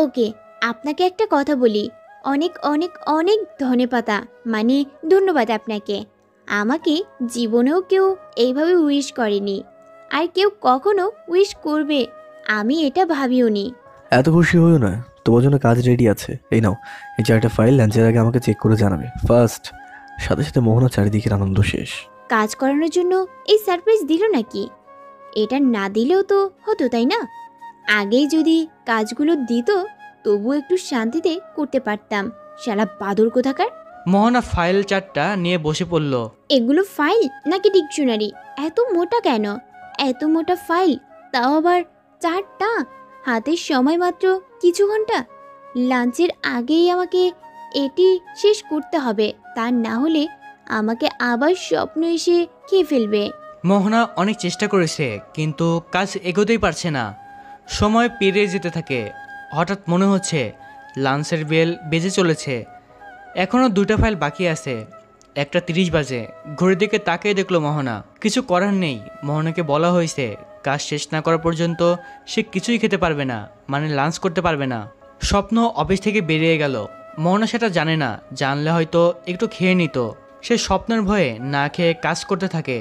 ওকে, আপনাকে একটা কথা বলি, অনেক অনেক অনেক ধন্যবাদ, মানে ধন্যবাদ আপনাকে। আমাকে জীবনেও কেউ এইভাবে উইশ করেনি, আর কেউ কখনো উইশ করবে আমি এটা ভাবিও নি। এত খুশি হইও না, তোমার জন্য কাজ রেডি আছে। এই নাও, এই চারটা ফাইল লাঞ্চের আগে আমাকে চেক করে জানাবে ফার্স্ট। সাথে সাথে মোহনা চারিদিকের আনন্দ শেষ। কাজ করানোর জন্য এই সারপ্রাইজ দিল নাকি? এটা না দিলেও তো হতো, তাই না? আগেই যদি কাজগুলো দিত তবু একটু শান্তিতে করতে পারতাম। শালা বাদর কোথাকার। মোহনা ফাইল চারটা নিয়ে বসে পড়ল। এগুলো ফাইল নাকি ডিকশনারি? এত মোটা কেন? এত মোটা ফাইল, তাও আবার চারটা। হাতের সময় মাত্র কিছু ঘন্টা। লাঞ্চের আগেই আমাকে এটি শেষ করতে হবে, তা না হলে আমাকে আবার স্বপ্ন এসে খেয়ে ফেলবে। মোহনা অনেক চেষ্টা করেছে, কিন্তু কাজ এগোতেই পারছে না। সময় পেরিয়ে যেতে থাকে। হঠাৎ মনে হচ্ছে লাঞ্চের বেল বেজে চলেছে। এখনও 2টা ফাইল বাকি আছে। 1:30 বাজে। ঘড়ির দিকে তাকিয়ে দেখলো মোহনা। কিছু করার নেই, মোহনাকে বলা হয়েছে কাজ শেষ না করা পর্যন্ত সে কিছুই খেতে পারবে না, মানে লাঞ্চ করতে পারবে না। স্বপ্ন অফিস থেকে বেরিয়ে গেল। মোহনা সেটা জানে না, জানলে হয়তো একটু খেয়ে নিত। সে স্বপ্নের ভয়ে না খেয়ে কাজ করতে থাকে।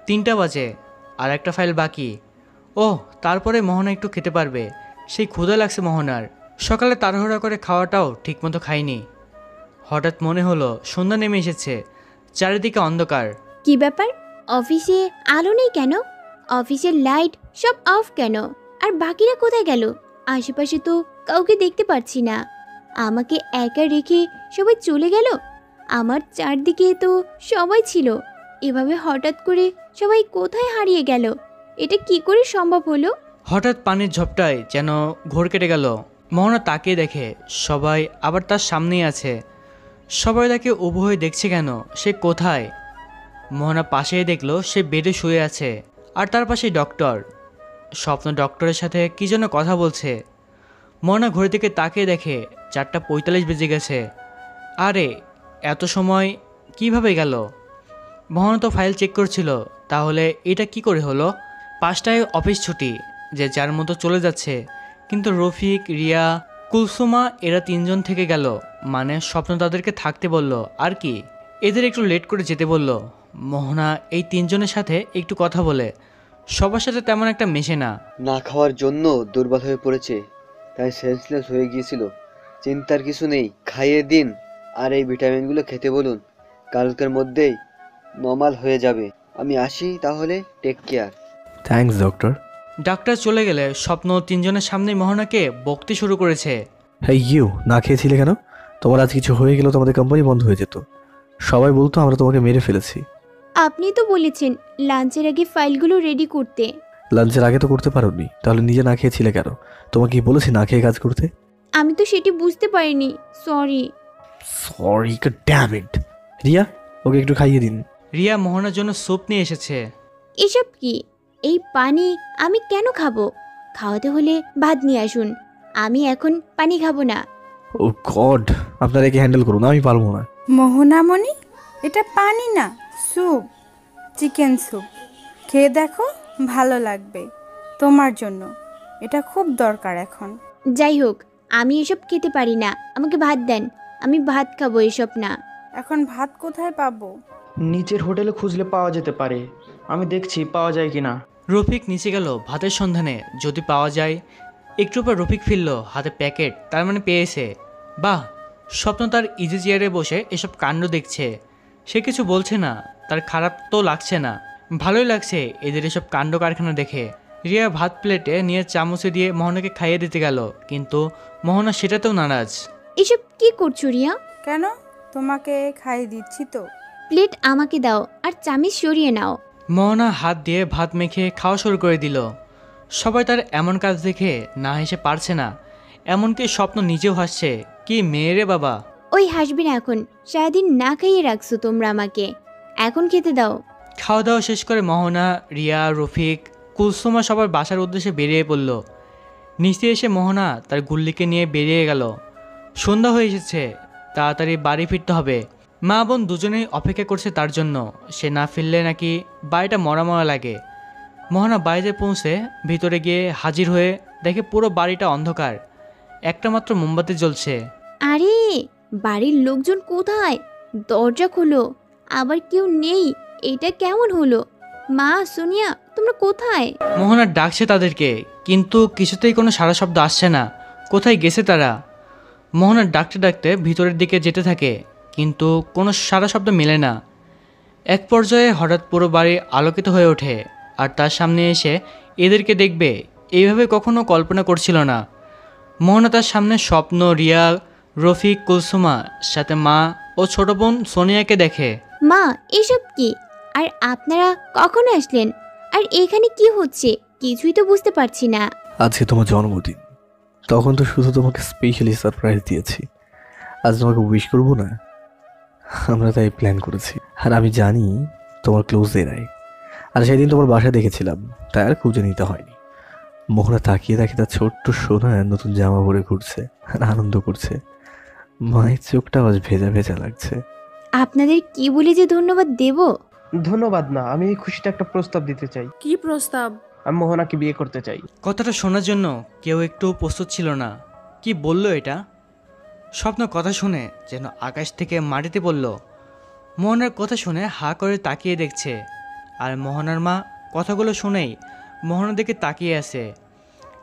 3টা বাজে, আর একটা ফাইল বাকি। ওহ, তারপরে মোহনা একটু খেতে পারবে। সেই ক্ষুধা লাগছে মোহনার। সকালে তাড়াহুড়া করে খাওয়াটাও ঠিকমতো খায়নি। হঠাৎ মনে হলো সন্ধ্যা নেমে এসেছে, চারিদিকে অন্ধকার। কি ব্যাপার? অফিসে আলো নেই কেন? অফিসের লাইট সব অফ কেন? আর বাকিরা কোথায় গেল? আশেপাশে তো কাউকে দেখতে পাচ্ছি না। আমাকে একা রেখে সবাই চলে গেল। আমার চারদিকে তো সবাই ছিল, এভাবে হঠাৎ করে সবাই কোথায় হারিয়ে গেল? এটা কি করে সম্ভব হলো? হঠাৎ পানির ঝপটায় যেন ঘোর কেটে গেল। মোহনা তাকিয়ে দেখে সবাই আবার তার সামনেই আছে। সবাই তাকে উবু হয়ে দেখছে কেন, সে কোথায়? মোহনা পাশেই দেখলো সে বেডে শুয়ে আছে, আর তার পাশে ডক্টর। স্বপ্ন ডক্টরের সাথে কি যেন কথা বলছে। মোহনা ঘড়ির দিকে তাকিয়ে দেখে 4:45 বেজে গেছে। আরে এত সময় কিভাবে গেল? মোহনা তো ফাইল চেক করছিল, তাহলে এটা কি করে হলো? 5টায় অফিস ছুটি, যে যার মতো চলে যাচ্ছে, কিন্তু রফিক, রিয়া, কুলসুমা এরা তিনজন থেকে গেল। মানে স্বপ্ন তাদেরকে থাকতে বলল, আর কি এদের একটু লেট করে যেতে বলল। মোহনা এই তিনজনের সাথে একটু কথা বলে, সবার সাথে তেমন একটা মেশে না। না খাওয়ার জন্য দুর্বল হয়ে পড়েছে, তাই সেন্সলেস হয়ে গিয়েছিল। চিন্তার কিছু নেই, খাইয়ে দিন আর এই ভিটামিনগুলো খেতে বলুন, কালকের মধ্যেই নর্মাল হয়ে যাবে। আমি আসি তাহলে, take care. Thanks doctor. Doctor চলে গেলে স্বপ্ন তিনজনের সামনে মোহনাকে বকতে শুরু করেছে। হ্যাঁ ইউ, না খেয়েছিলে কেন? তোমার আজ কিছু হয়ে গেলেও তোমাদের কোম্পানি বন্ধ হয়ে যেত। সবাই বলতো আমরা তোমাকে মেরে ফেলেছি। আপনি তো বলেছেন লাঞ্চের আগে ফাইলগুলো রেডি করতে। লাঞ্চের আগে তো করতে পারোনি, তাহলে নিজে না খেয়েছিলে কেন? তোমাকে কি বলেছি না খেয়ে কাজ করতে? আমি তো সেটি বুঝতে পারিনি, sorry. Sorry damn it. Riya, ওকে একটু খাইয়ে দিন। রিয়া মোহনার জন্য স্যুপ নিয়ে এসেছে। এসব কি? এই পানি আমি কেন খাবো? খাওয়াতে হলে ভাত নিয়ে আসুন, আমি এখন পানি খাবো না। ও গড, আপনারা একে হ্যান্ডেল করুন, আমি পারবো না। মোহনামণি, এটা পানি না, স্যুপ, চিকেন স্যুপ। খেয়ে দেখো, ভালো লাগবে তোমার জন্য। এটা খুব দরকার এখন। যাই হোক, আমি এসব খেতে পারি না, আমাকে ভাত দেন, আমি ভাত খাবো, এসব না। এখন ভাত কোথায় পাবো? নিচের হোটেলে খুঁজলে পাওয়া যেতে পারে, আমি দেখছি পাওয়া যায় কিনা। রফিক নিচে গেল ভাতের সন্ধানে, যদি পাওয়া যায়। একটু পর রফিক ফিরল হাতে প্যাকেট, তার মানে পেয়েছে। বাহ, স্বপ্ন তার ইজি চেয়ারে বসে এসব কাণ্ড দেখছে। সে কিছু বলছে না, তার খারাপ তো লাগছে না, ভালোই লাগছে এদের এসব কাণ্ড কারখানা দেখে। রিয়া ভাত প্লেটে নিয়ে চামচে দিয়ে মোহনাকে খাইয়ে দিতে গেল, কিন্তু মোহনা সেটাতেও নারাজ। এসব কি করছো রিয়া? কেন, তোমাকে খাইয়ে দিচ্ছি তো। প্লেট আমাকে দাও আর চামচ সরিয়ে নাও। মোহনা হাত দিয়ে ভাত মেখে খাওয়া শুরু করে দিল। সবাই তার এমন কাজ দেখে না হেসে পারছে না, এমনকি স্বপ্ন নিজেও হাসছে। কি মেয়ে রে বাবা। ওই হাসবি না এখন, সারাদিন না খাইয়ে রাখছো তোমরা আমাকে, এখন খেতে দাও। খাওয়া দাওয়া শেষ করে মোহনা, রিয়া, রফিক, কুলসুমা সবার বাসার উদ্দেশ্যে বেরিয়ে পড়ল। নিচে এসে মোহনা তার গুল্লিকে নিয়ে বেরিয়ে গেল। সন্ধ্যা হয়ে এসেছে, তাড়াতাড়ি বাড়ি ফিরতে হবে। মা বোন দুজনেই অপেক্ষা করছে তার জন্য। সে না ফিরলে নাকি বাড়িটা মরা মরা লাগে। মোহনা বাড়িতে পৌঁছে ভিতরে গিয়ে হাজির হয়ে দেখে পুরো বাড়িটা অন্ধকার, একটা মাত্র মোমবাতি জ্বলছে। আরে, বাড়ির লোকজন কোথায়? দরজা খোলো, আবার কেউ নেই, এটা কেমন হলো? মা, সোনিয়া, তোমরা কোথায়? মোহনা ডাকছে তাদেরকে, কিন্তু কিছুতেই কোনো সাড়া শব্দ আসছে না। কোথায় গেছে তারা? মোহনা ডাকতে ডাকতে ভিতরের দিকে যেতে থাকে, কিন্তু কোনো সাড়া শব্দ মেলে না। এক পর্যায়ে হঠাৎ পুরো বাড়ি আলোকিত হয়ে ওঠে, আর তার সামনে এসে এদেরকে দেখবে এইভাবে কখনো কল্পনা করছিল না। মোহনা তার সামনে স্বপ্ন, রিয়া, রফিক, কুলসুমা, সাথে মা ও ছোট বোন সোনিয়াকে দেখে। মা, এসব কি? আর আপনারা কখন আসলেন? আর এখানে কি হচ্ছে কিছুই তো বুঝতে পারছি না। আজকে তোমার জন্মদিন, তখন তো শুধু তোমাকে স্পেশালি সারপ্রাইজ দিয়েছি, আজ তোমাকে উইশ করবো না? আমরা তাই প্ল্যান করেছি। আর আমি জানি তোমার ক্লোজ এরাই, আর সেদিন তোমার বাসায় দেখেছিলাম, তাই আর খুঁজে নিতে হয়নি। মোহনা তাকিয়ে দেখে তার ছোট্ট সোনা নতুন জামা পরে ঘুরছে আর আনন্দ করছে। মায়ের চোখটা আজ ভেজা ভেজা লাগছে। আপনাদের কি বলে যে ধন্যবাদ দেব? ধন্যবাদ না, আমি এই খুশিতে একটা প্রস্তাব দিতে চাই। কি প্রস্তাব? আমি মোহনাকে বিয়ে করতে চাই। কথাটা শোনার জন্য কেউ একটু প্রস্তুত ছিল না। কি বলল এটা? স্বপ্ন কথা শুনে যেন আকাশ থেকে মাটিতে পড়ল। মোহনার কথা শুনে হা করে তাকিয়ে দেখছে, আর মোহনার মা কথাগুলো শুনেই মোহনার দিকে তাকিয়ে আছে।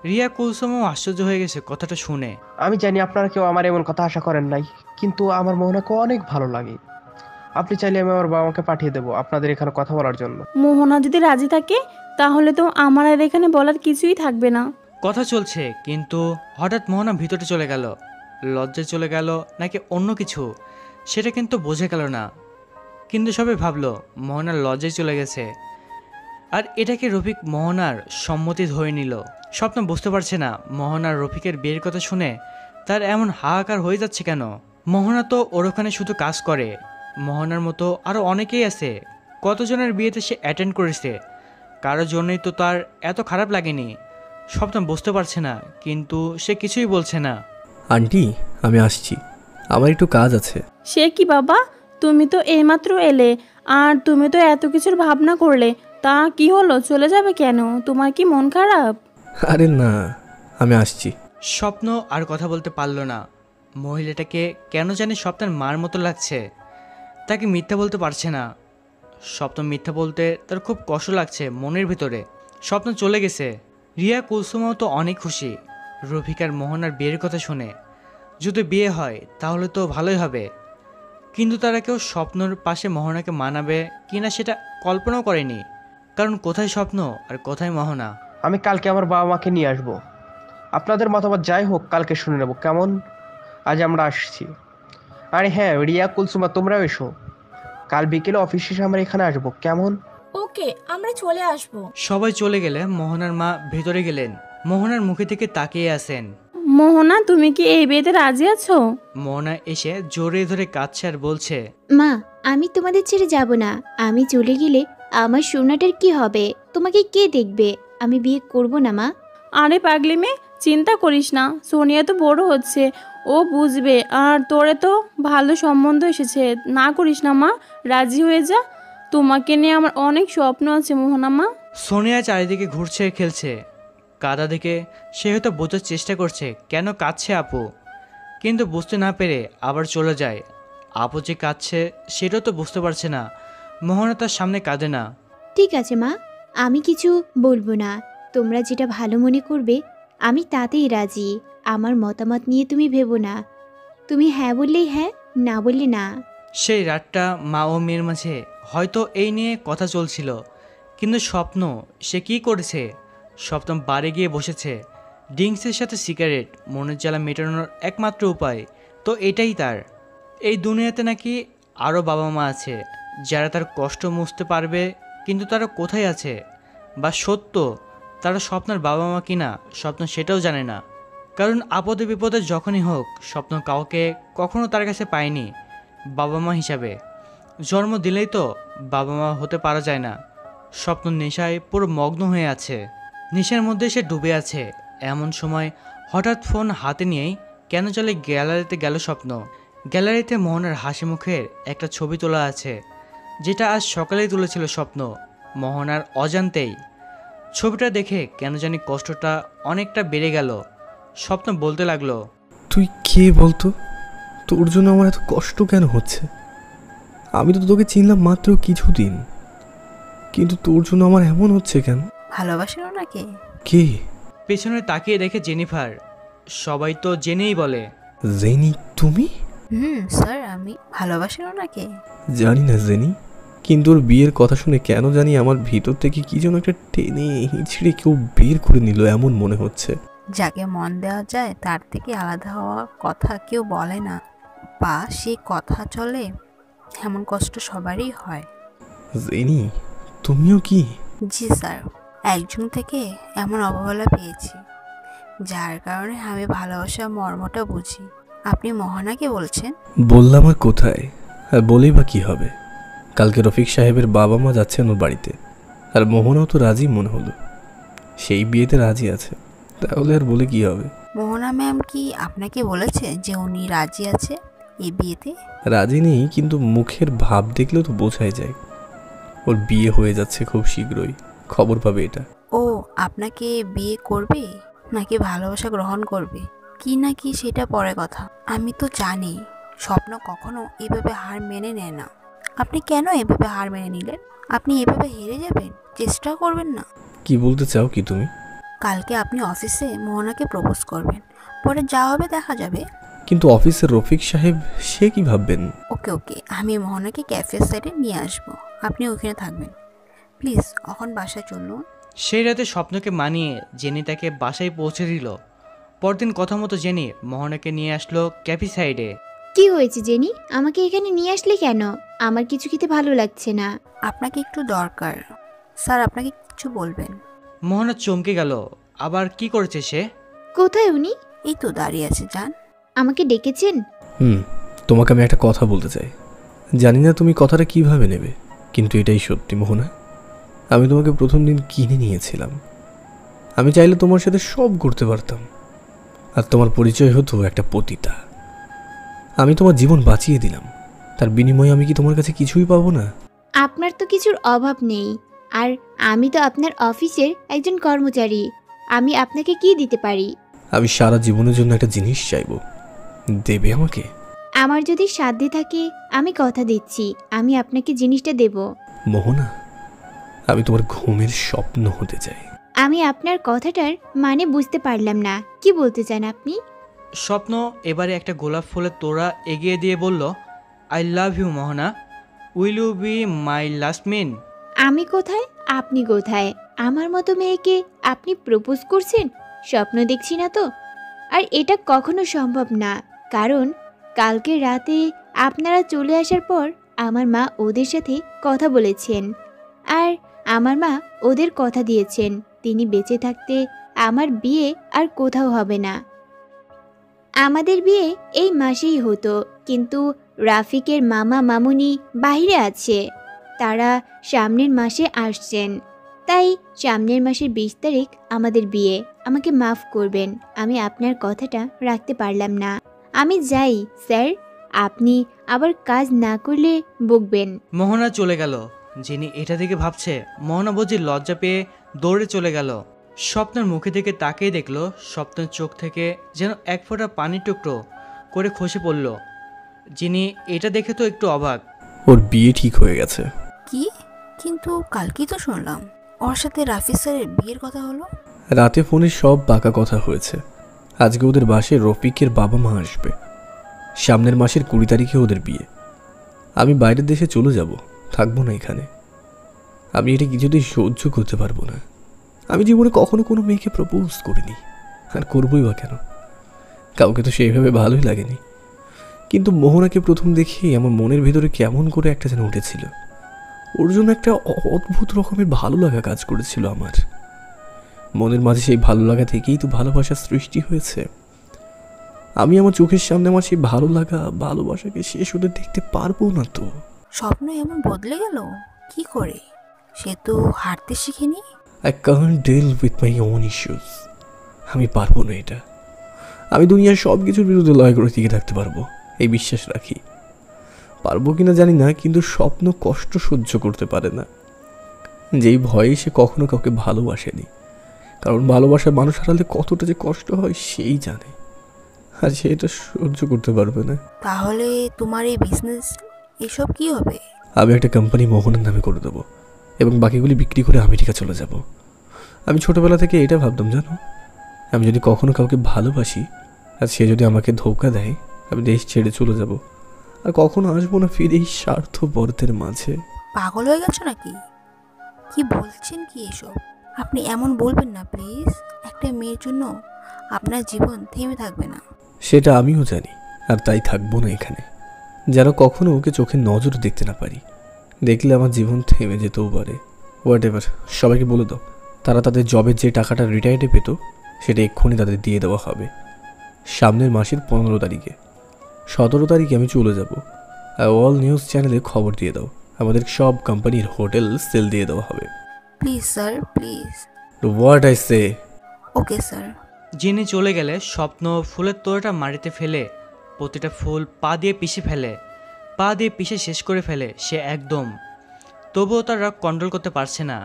রিয়া, কুলসুমও আশ্চর্য হয়ে গেছে কথাটা শুনে। আমি জানি আপনারা কেউ আমার এমন কথা আশা করেন নাই, কিন্তু আমার মোহনাকে অনেক ভালো লাগে। আপনি চাইলে আমি আমার বাবা মাকে পাঠিয়ে দেবো আপনাদের এখানে কথা বলার জন্য। মোহনা যদি রাজি থাকে তাহলে তো আমার আর এখানে বলার কিছুই থাকবে না। কথা চলছে, কিন্তু হঠাৎ মোহনা ভিতরে চলে গেল। লজ্জায় চলে গেল নাকি অন্য কিছু, সেটা কিন্তু বোঝা গেল না। কিন্তু সবাই ভাবলো মোহনার লজ্জায় চলে গেছে, আর এটাকে রফিক মোহনার সম্মতি ধরে নিল। স্বপ্ন বুঝতে পারছে না মোহনার রফিকের বিয়ের কথা শুনে তার এমন হাহাকার হয়ে যাচ্ছে কেন। মোহনা তো ওর ওখানে শুধু কাজ করে, মোহনার মতো আরও অনেকেই আছে। কতজনের বিয়েতে সে অ্যাটেন্ড করেছে, কারোর জন্যই তো তার এত খারাপ লাগেনি। স্বপ্ন বুঝতে পারছে না, কিন্তু সে কিছুই বলছে না। আন্টি, আমি আসছি, আমার একটু কাজ আছে। সে কি বাবা, তুমি তো এইমাত্র এলে আর তুমি তো এত কিছুর ভাবনা করলে, তা কি হলো, চলে যাবে কেন? তোমার কি মন খারাপ? আরে না, আমি আসছি। স্বপ্ন আর কথা বলতে পারল না। মহিলাটাকে কেন জানি স্বপ্নের মার মতো লাগছে। তাকে মিথ্যা বলতে পারছে না। স্বপ্ন মিথ্যা বলতে তার খুব কষ্ট লাগছে মনের ভিতরে। স্বপ্ন চলে গেছে। রিয়া কুলসুমাও তো অনেক খুশি রফিকার মোহনার বিয়ের কথা শুনে। যদি বিয়ে হয় তাহলে তো ভালোই হবে, কিন্তু তারা কেউ স্বপ্নর পাশে মোহনাকে মানাবে কিনা সেটা কল্পনাও করেনি। কারণ কোথায় স্বপ্ন আর কোথায় মোহনা। আমি কালকে আমার বাবা মাকে নিয়ে আসবো। আপনাদের মতামত যাই হোক কালকে শুনে নেব, কেমন? আজ আমরা আসছি। আরে হ্যাঁ, রিয়া কুলসুমা তোমরাও এসো। কাল বিকেলে অফিস শেষে আমরা এখানে আসবো, কেমন? ওকে, আমরা চলে আসবো। সবাই চলে গেলে মোহনার মা ভেতরে গেলেন। মোহনার মুখে থেকে তাকিয়ে আছেন। মোহনা, তুমি কি এই বিয়েতে রাজি আছো? মোহনা এসে জোরে ধরে কাঁদছে আর বলছে, মা, আমি তোমাদের ছেড়ে যাব না। আমি চলে গেলে আমার সোনাটার কি হবে? তোমাকে কে দেখবে? আমি বিয়ে করব না মা। আরে পাগলি মেয়ে, চিন্তা করিস না। সোনিয়া তো বড় হচ্ছে, ও বুঝবে। আর তোরে তো ভালো সম্বন্ধ এসেছে, না করিস না মা, রাজি হয়ে যা। তোমাকে নিয়ে আমার অনেক স্বপ্ন আছে মোহনা মা। সোনিয়া চারিদিকে ঘুরছে খেলছে। কাদা দেখে সে হয়তো বোঝার চেষ্টা করছে কেন কাঁদছে আপু, কিন্তু বুঝতে না পেরে আবার চলে যায়। আপু যে কাঁদছে সেটাও তো বুঝতে পারছে না। মোহনা তার সামনে কাঁদে না। ঠিক আছে মা, আমি কিছু বলবো না। তোমরা যেটা ভালো মনে করবে আমি তাতেই রাজি। আমার মতামত নিয়ে তুমি ভেবো না। তুমি হ্যাঁ বললেই হ্যাঁ, না বললে না। সেই রাতটা মা ও মেয়ের মাঝে হয়তো এই নিয়ে কথা চলছিল, কিন্তু স্বপ্ন সে কি করেছে? স্বপ্ন বাড়ি গিয়ে বসেছে। ড্রিঙ্কসের সাথে সিগারেট মনের জ্বালা মেটানোর একমাত্র উপায় তো এটাই তার। এই দুনিয়াতে নাকি আরও বাবা মা আছে যারা তার কষ্ট মুছতে পারবে, কিন্তু তারা কোথায় আছে? বা সত্য তারা স্বপ্নের বাবা মা কিনা স্বপ্ন সেটাও জানে না। কারণ আপদে বিপদে যখনই হোক স্বপ্ন কাউকে কখনো তার কাছে পায়নি বাবা মা হিসাবে। জন্ম দিলেই তো বাবা মা হতে পারা যায় না। স্বপ্ন নেশায় পুরো মগ্ন হয়ে আছে, নেশার মধ্যে সে ডুবে আছে। এমন সময় হঠাৎ ফোন হাতে নিয়েই কেন চলে গ্যালারিতে গেল স্বপ্ন। গ্যালারিতে মোহনার হাসি মুখের একটা ছবি তোলা আছে, যেটা আজ সকালেই তুলেছিল স্বপ্ন মোহনার অজান্তেই। ছবিটা দেখে কেন জানি কষ্টটা অনেকটা বেড়ে গেল। স্বপ্ন বলতে লাগলো, তুই কে বলতো? তোর জন্য আমার এত কষ্ট কেন হচ্ছে? আমি তো তোকে চিনলাম মাত্র কিছুদিন, কিন্তু তোর জন্য আমার এমন হচ্ছে কেন? ভালোবাসেন ওনাকে? কে? পেছনে তাকিয়ে দেখে জেনিফার। সবাই তো জেনেই বলে। জেনি তুমি? স্যার, আমি ভালোবাসেন ওনাকে? জানি না জেনি, কিন্তু ওর বিয়ের কথা শুনে কেন জানি আমার ভিতর থেকে কি যেন একটা টেনে হিঁচড়ে কেউ বের করে নিল এমন মনে হচ্ছে। যাকে মন দেওয়া যায় তার থেকে আলাদা হওয়ার কথা কেউ বলে না, বা সেই কথা চলে, এমন কষ্ট সবারই হয়। জেনি, তুমিও কি? জি স্যার, একজন থেকে এমন অবহেলা পেয়েছি যার কারণে আমি ভালোবাসার মর্মটা বুঝি। আপনি মোহনাকে বলছেন? বললাম আর কোথায়, আর বলেই বা কি হবে? কালকে রফিক সাহেবের বাবা মা যাচ্ছেন ওর বাড়িতে, আর মোহনাও তো রাজি মনে হলো। সেই বিয়েতে রাজি আছে, তাহলে আর বলে কি হবে? মোহনা ম্যাম কি আপনাকে বলেছে যে উনি রাজি আছে এই বিয়েতে? রাজি নেই, কিন্তু মুখের ভাব দেখলেও তো বোঝাই যায় ওর বিয়ে হয়ে যাচ্ছে খুব শীঘ্রই। খবর পাবে এটা। ও আপনাকে বিয়ে করবে নাকি ভালোবাসা গ্রহণ করবে কি নাকি সেটা পরে কথা। আমি তো জানি স্বপ্ন কখনো এভাবে হার মেনে নেয় না। আপনি কেন এভাবে হার মেনে নিলেন? আপনি এভাবে হেরে যাবেন? চেষ্টা করবেন না? কি বলতে চাও কি তুমি? কালকে আপনি অফিসে মোহনাকে প্রপোজ করবেন, পরে যা হবে দেখা যাবে। কিন্তু অফিসের রফিক সাহেব সে কি ভাববেন? ওকে ওকে, আমি মোহনাকে ক্যাফে সাইডে নিয়ে আসবো, আপনি ওখানে থাকবেন। প্লিজ এখন বাসায় চলুন। সেই রাতে স্বপ্নকে মানিয়ে জেনি তাকে বাসায় পৌঁছে দিল। পরদিন কথা মতো জেনি মোহনাকে নিয়ে আসলো ক্যাফে সাইডে। কি হয়েছে জেনি? আমাকে এখানে নিয়ে আসলে কেন? আমার কিছু খেতে ভালো লাগছে না। আপনাকে একটু দরকার, স্যার আপনাকে কিছু বলবেন। মোহনা চমকে গেল। আবার কি করেছে সে? কোথায় উনি? এই তো দাঁড়িয়ে আছে। যান। আমাকে ডেকেছেন? তোমাকে আমি একটা কথা বলতে চাই। জানি না তুমি কথাটা কিভাবে নেবে, কিন্তু এটাই সত্যি মোহনা। আমি তোমাকে প্রথম দিন কিনে নিয়েছিলাম। আমি চাইলে তোমার সাথে সব করতে পারতাম, আর তোমার পরিচয় হতো একটা পতিতা। আমি তোমার জীবন বাঁচিয়ে দিলাম, তার বিনিময়ে আমি কি তোমার কাছে কিছুই পাবো না? আপনার তো কিছুর অভাব নেই, আর আমি তো আপনার অফিসের একজন কর্মচারী। আমি আপনাকে কি দিতে পারি? আমি সারা জীবনের জন্য একটা জিনিস চাইবো, দেবে আমাকে? আমার যদি সাধ্য থাকে আমি কথা দিচ্ছি আমি আপনাকে জিনিসটা দেব। মোহনা, আমি তোমার ঘুমের স্বপ্ন হতে চাই। আমি আপনার কথাটার মানে বুঝতে পারলাম না, কি বলতে চান আপনি? স্বপ্ন এবারে একটা গোলাপ ফুলের তোড়া এগিয়ে দিয়ে বলল, I love you Mohona, will you be my last mean? আমি কোথায় আপনি কোথায়? আমার মতো মেয়েকে আপনি প্রপোজ করছেন? স্বপ্ন দেখছি না তো? আর এটা কখনো সম্ভব না, কারণ কালকে রাতে আপনারা চলে আসার পর আমার মা ওদের সাথে কথা বলেছেন, আর আমার মা ওদের কথা দিয়েছেন তিনি বেঁচে থাকতে আমার বিয়ে আর কোথাও হবে না। আমাদের বিয়ে এই মাসেই হতো, কিন্তু রাফিকের মামা মামুনি বাইরে আছে, তারা সামনের মাসে আসছেন, তাই সামনের মাসের 20 তারিখ আমাদের বিয়ে। আমাকে মাফ করবেন, আমি আপনার কথাটা রাখতে পারলাম না। আমি যাই স্যার, আপনি আবার কাজ না করলে বকবেন। মোহনা চলে গেল। যিনি এটা দেখে ভাবছে, মোহনা বুঝি লজ্জা পেয়ে দৌড়ে চলে গেল। স্বপ্নের মুখে থেকে তাকিয়ে দেখলো স্বপ্নের চোখ থেকে যেন এক ফোঁটা পানির টুকরো করে খসে পড়ল। যিনি এটা দেখে তো একটু অবাক। ওর বিয়ে ঠিক হয়ে গেছে। কি? কিন্তু কালকেই তো শুনলাম ওর সাথে রাফি স্যারের বিয়ের কথা হলো। রাতে ফোনে সব বাঁকা কথা হয়েছে। আজকে ওদের বাসায় রফিকের বাবা মা আসবে। সামনের মাসের 20 তারিখে ওদের বিয়ে। আমি বাইরের দেশে চলে যাব, থাকবো না এখানে। আমি এটা কিছুতেই সহ্য করতে পারবো না। আমি জীবনে কখনো কোনো মেয়েকে প্রপোজ করিনি, আর করবোই বা কেন? কাউকে তো সেইভাবে ভালোই লাগেনি। কিন্তু মোহনাকে প্রথম দেখেই আমার মনের ভেতরে কেমন করে একটা যেন উঠেছিল। ওর জন্য একটা অদ্ভুত রকমের ভালো লাগা কাজ করেছিল আমার মনের মাঝে। সেই ভালো লাগা থেকেই তো ভালোবাসার সৃষ্টি হয়েছে। আমি আমার চোখের সামনে আমার সেই ভালো লাগা ভালোবাসাকে শেষ হতে দেখতে পারবো না তো। স্বপ্ন এমন বদলে গেল কি করে? সে তো হাঁটতে শিখেনি। I can't deal with my own issues. আমি পারবো না এটা। আমি দুনিয়ার সব কিছুর বিরুদ্ধে লড়াই করে টিকে থাকতে পারবো, এই বিশ্বাস রাখি। পারবো কিনা জানি না, কিন্তু স্বপ্ন কষ্ট সহ্য করতে পারে না। যেই ভয়ে সে কখনো কাউকে ভালোবাসেনি, কারণ ভালোবাসা মানুষ হারালে কতটা যে কষ্ট হয় সেই জানে, আর সে এটা সহ্য করতে পারবে না। তাহলে তোমার এই বিজনেস এসব কি হবে? আমি একটা কোম্পানি মোহনের নামে করে দেবো এবং বাকিগুলি বিক্রি করে আমেরিকা চলে যাব। আমি ছোটবেলা থেকে এটা ভাবতাম, জানো, আমি যদি কখনো কাউকে ভালোবাসি আর সে যদি আমাকে ধোঁকা দেয়, আমি দেশ ছেড়ে চলে যাব আর কখনো আসবো না ফিরে এই স্বার্থপরদের মাঝে। পাগল হয়ে গেছো নাকি? কি বলছেন কি এসব? আপনি এমন বলবেন না প্লিজ। একটা মেয়ের জন্য আপনার জীবন থেমে থাকবে না। সেটা আমিও জানি, আর তাই থাকবো না এখানে, যেন কখনো ওকে চোখে নজর দেখতে না পারি। দেখলে আমার জীবন থেমে যেতেও পারে। হোয়াট এভার, সবাইকে বলে দাও তারা তাদের জবের যে টাকাটা রিটায়ার্ডে পেত সেটা এক্ষুনি তাদের দিয়ে দেওয়া হবে। সামনের মাসের 15 তারিখে। 17 তারিখে আমি চলে যাব। আর অল নিউজ চ্যানেলে খবর দিয়ে দাও, আমাদের সব কোম্পানির হোটেল সেল দিয়ে দেওয়া হবে। Please sir, please. What I say. Okay sir. যিনি চলে গেলে স্বপ্ন ফুলের তোড়াটা মাটিতে ফেলে প্রতিটা ফুল পা দিয়ে পিষে ফেলে। পা দিয়ে পিষে শেষ করে ফেলে সে একদম। তবুও তার রাগ কন্ট্রোল করতে পারছে না।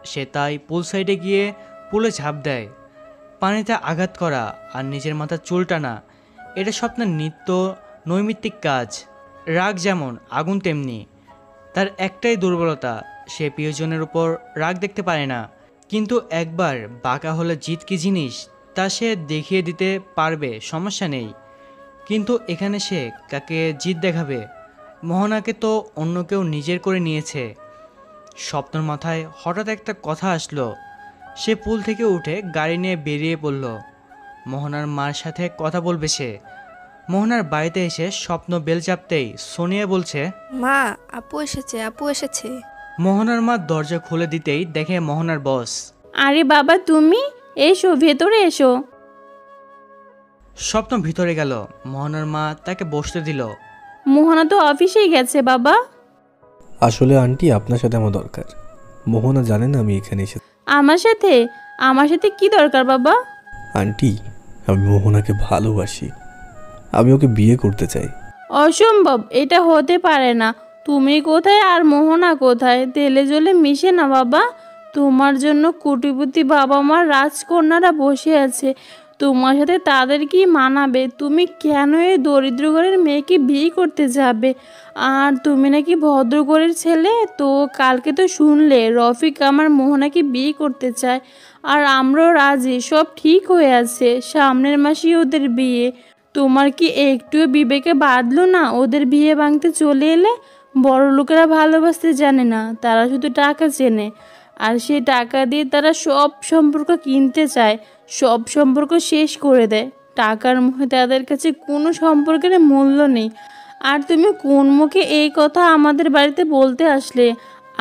সে তাই পুল সাইডে গিয়ে পুলে ঝাঁপ দেয়। পানিতে আঘাত করা আর নিজের মাথার চুল টানা, এটা স্বপ্নের নিত্য নৈমিত্তিক কাজ। রাগ যেমন আগুন তেমনি। তার একটাই দুর্বলতা, সে প্রিয়জনের উপর রাগ দেখতে পারে না। কিন্তু একবার বাঁকা হলে জিত কী জিনিস তা সে দেখিয়ে দিতে পারবে, সমস্যা নেই। কিন্তু এখানে সে কাকে জিত দেখাবে? মোহনাকে তো অন্য কেউ নিজের করে নিয়েছে। স্বপ্নের মাথায় হঠাৎ একটা কথা আসলো। সে পুল থেকে উঠে গাড়ি নিয়ে বেরিয়ে পড়ল। মোহনার মার সাথে কথা বলবে সে। মোহনার বাড়িতে এসে স্বপ্ন বেল চাপতেই সোনিয়া বলছে, মা, আপু এসেছে, আপু এসেছে। মোহনার মা দরজা খুলে দিতেই দেখে মোহনার বস। আরে বাবা তুমি, এসো ভেতরে এসো। স্বপ্ন ভিতরে গেল। মোহনার মা তাকে বসতে দিল। মোহনা তো অফিসেই গেছে বাবা। আসলে আন্টি আপনার সাথে আমার দরকার। মোহনা জানেন আমি এখানে এসে। আমার সাথে? আমার সাথে কি দরকার বাবা? আন্টি, আমি মোহনাকে ভালোবাসি। আমি ওকে বিয়ে করতে চাই। অসম্ভব, এটা হতে পারে না। তুমি কোথায় আর মোহনা কোথায়? তেলে জলে মিশে না বাবা। তোমার জন্য কোটিপতি বাবা মার রাজকন্যারা বসে আছে, তোমার সাথে তাদের কি মানাবে? তুমি কেন এই দরিদ্র ঘরের মেয়েকে বিয়ে করতে যাবে? আর তুমি নাকি ভদ্র ঘরের ছেলে। তো কালকে তো শুনলে রফিক আমার মোহনাকে বিয়ে করতে চায়, আর আমরাও রাজি, সব ঠিক হয়ে আছে, সামনের মাসেই ওদের বিয়ে। তোমার কি একটুও বিবেকে বাঁধলো না ওদের বিয়ে ভাঙতে চলে এলে? বড় লোকেরা ভালোবাসতে জানে না, তারা শুধু টাকা চেনে, আর সেই টাকা দিয়ে তারা সব সম্পর্ক কিনতে চায়, সব সম্পর্ক শেষ করে দেয়। টাকার মুখে তাদের কাছে কোনো সম্পর্কের মূল্য নেই। আর তুমি কোন মুখে এই কথা আমাদের বাড়িতে বলতে আসলে?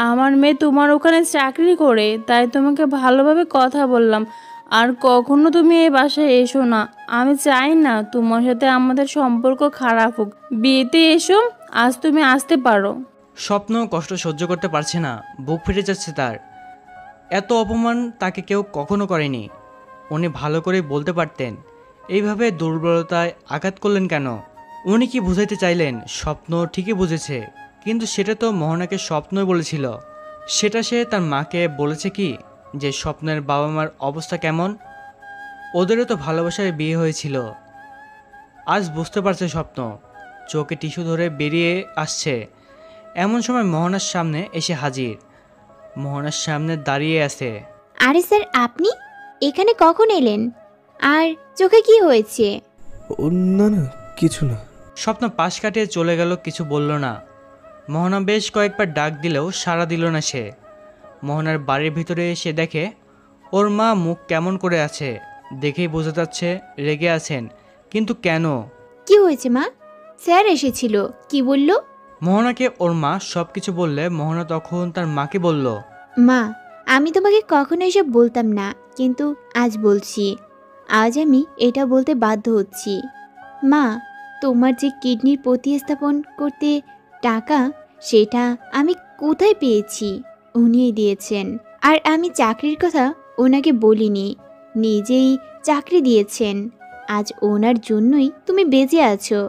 আমার মেয়ে তোমার ওখানে চাকরি করে, তাই তোমাকে ভালোভাবে কথা বললাম। আর কখনো তুমি এই বাসায় এসো না, আমি চাই না তোমার সাথে আমাদের সম্পর্ক খারাপ হোক। বিয়েতে এসো, আজ তুমি আসতে পারো। স্বপ্ন কষ্ট সহ্য করতে পারছে না, বুক ফেটে যাচ্ছে তার। এত অপমান তাকে কেউ কখনো করেনি। উনি ভালো করে বলতে পারতেন, এইভাবে দুর্বলতায় আঘাত করলেন কেন? উনি কি বুঝাইতে চাইলেন? স্বপ্ন ঠিকই বুঝেছে, কিন্তু সেটা তো মোহনাকে স্বপ্নই বলেছিল। সেটা সে তার মাকে বলেছে কি যে স্বপ্নের বাবা মার অবস্থা কেমন? ওদেরও তো ভালোবাসায় বিয়ে হয়েছিল। আজ বুঝতে পারছে স্বপ্ন, চোখে টিস্যু ধরে বেরিয়ে আসছে। এমন সময় মোহনার সামনে এসে হাজির। মোহনার সামনে দাঁড়িয়ে আছে। আরে স্যার, আপনি এখানে কখন এলেন? আর চোখে কি হয়েছে? না না, কিছু না। স্বপ্ন পাশ কাটিয়ে চলে গেল, কিছু বলল না। মোহনা বেশ কয়েকবার ডাক দিলেও সাড়া দিল না সে। মোহনার বাড়ির ভিতরে এসে দেখে ওর মা মুখ কেমন করে আছে। দেখেই বোঝা যাচ্ছে রেগে আছেন, কিন্তু কেন? কি হয়েছে মা? স্যার এসেছিল, কি বলল? মোহনাকে ওর মা সব কিছু বললে মোহনা তখন তার মাকে বলল, মা, আমি তোমাকে কখনো এসব বলতাম না, কিন্তু আজ বলছি। আজ আমি এটা বলতে বাধ্য হচ্ছি। মা, তোমার যে কিডনির প্রতিস্থাপন করতে টাকা, সেটা আমি কোথায় পেয়েছি? উনিই দিয়েছেন। আর আমি চাকরির কথা ওনাকে বলিনি, নিজেই চাকরি দিয়েছেন। আজ ওনার জন্যই তুমি বেঁচে আছো,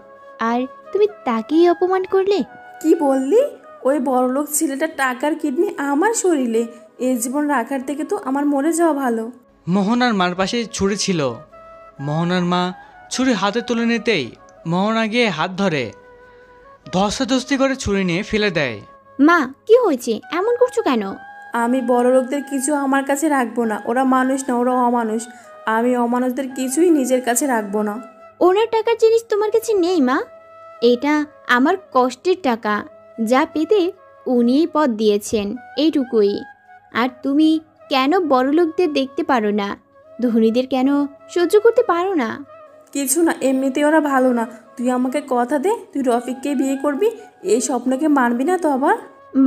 আর তুমি তাকেই অপমান করলে। কি বললি? ওই বড়লোক ছেলেটা টাকার কিডনি আমার শরীরে, এই জীবন রাখার থেকে তো আমার মরে যাওয়া ভালো। মোহনার মার পাশে ছুরি ছিল। মোহনার মা ছুরি হাতে তুলে নিতেই মোহনা গিয়ে হাত ধরে ধস্তাধস্তি করে ছুরি নিয়ে ফেলে দেয়। মা, কি হয়েছে? এমন করছো কেন? আমি বড় লোকদের কিছু আমার কাছে রাখবো না, ওরা মানুষ না, ওরা অমানুষ। আমি অমানুষদের কিছুই নিজের কাছে রাখবো না। ওনার টাকার জিনিস তোমার কাছে নেই মা, এটা আমার কষ্টের টাকা, যা পেতে উনিই পথ দিয়েছেন, এইটুকুই। আর তুমি কেন বড়লোকদের দেখতে পারো না? ধনীদের কেন সহ্য করতে পারো না? কিছু না, এমনিতে ওরা ভালো না। তুই আমাকে কথা দে, তুই রফিককে বিয়ে করবি। এই স্বপ্নকে মানবি না তো আবার?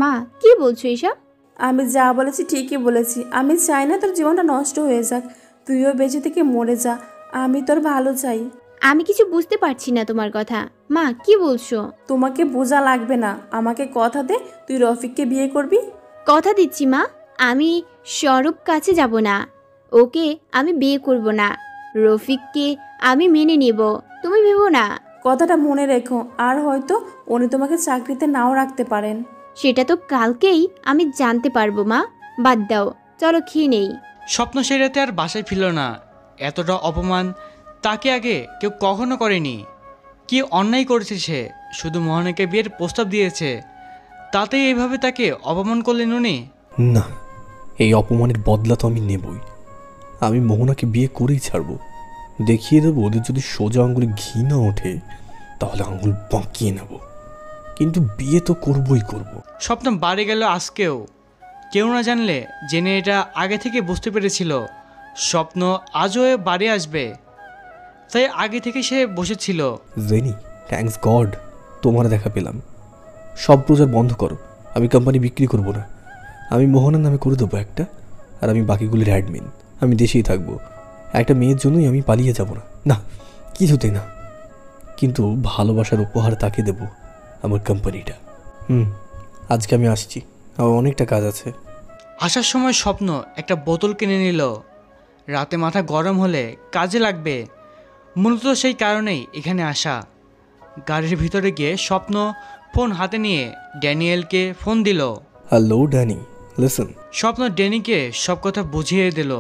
মা, কি বলছো এসব? আমি যা বলেছি ঠিকই বলেছি। আমি চাই না তোর জীবনটা নষ্ট হয়ে যাক, তুইও বেঁচে থেকে মরে যা। আমি তোর ভালো চাই। আমি কিছু বুঝতে পারছি না তোমার কথা। মা, কি বলছো? তোমাকে বোঝা লাগবে না, আমাকে কথা দে, তুই রফিককে বিয়ে করবি। কথা দিচ্ছি মা, আমি স্বরূপ কাছে যাব না, ওকে আমি বিয়ে করব না। রফিককে আমি মেনে নেব, তুমি ভেবো না। কথাটা মনে রেখো, আর হয়তো উনি তোমাকে চাকরিতে নাও রাখতে পারেন। সেটা তো কালকেই আমি জানতে পারবো মা। বাদ দাও, চলো খেয়ে নেই। স্বপ্ন সেই রাতে আর বাসায় ফিরল না। এতটা অপমান তাকে আগে কেউ কখনো করেনি। কি অন্যায় করেছে সে? শুধু মোহনাকে বিয়ের প্রস্তাব দিয়েছে, তাতেই এইভাবে তাকে অপমান করলেন উনি? না, এই অপমানের বদলা তো আমি নেবই। আমি মোহনাকে বিয়ে করেই ছাড়বো। দেখিয়ে দেবো ওদের যদি সোজা আঙুলে ঘি না ওঠে তাহলে আঙুল বাঁকিয়ে নেব, কিন্তু বিয়ে তো করবই করব। স্বপ্ন বাড়ি গেল আজকেও। কেউ না জানলে জেনে এটা আগে থেকে বুঝতে পেরেছিল স্বপ্ন আজও বাড়ি আসবে, তাই আগে থেকে সে বসেছিল। জেনি, থ্যাঙ্কস গড তোমার দেখা পেলাম। সব প্রচার বন্ধ করো, আমি কোম্পানি বিক্রি করব না। আমি মোহনার নামে করে দেবো একটা, আর আমি বাকিগুলির অ্যাডমিন। আমি দেশেই থাকবো। একটা মেয়ের জন্যই আমি পালিয়ে যাব না, না কিছুতেই না। কিন্তু ভালোবাসার উপহার তাকে দেব, আমার কোম্পানিটা। আজকে আমি আসছি, আমার অনেকটা কাজ আছে। আসার সময় স্বপ্ন একটা বোতল কিনে নিল, রাতে মাথা গরম হলে কাজে লাগবে। মূলত সেই কারণেই এখানে আসা। গাড়ির ভিতরে গিয়ে স্বপ্ন ফোন হাতে নিয়ে ড্যানিয়েলকে ফোন দিল। Hello Danny, listen. স্বপ্ন ড্যানিকে সব কথা বুঝিয়ে দিল।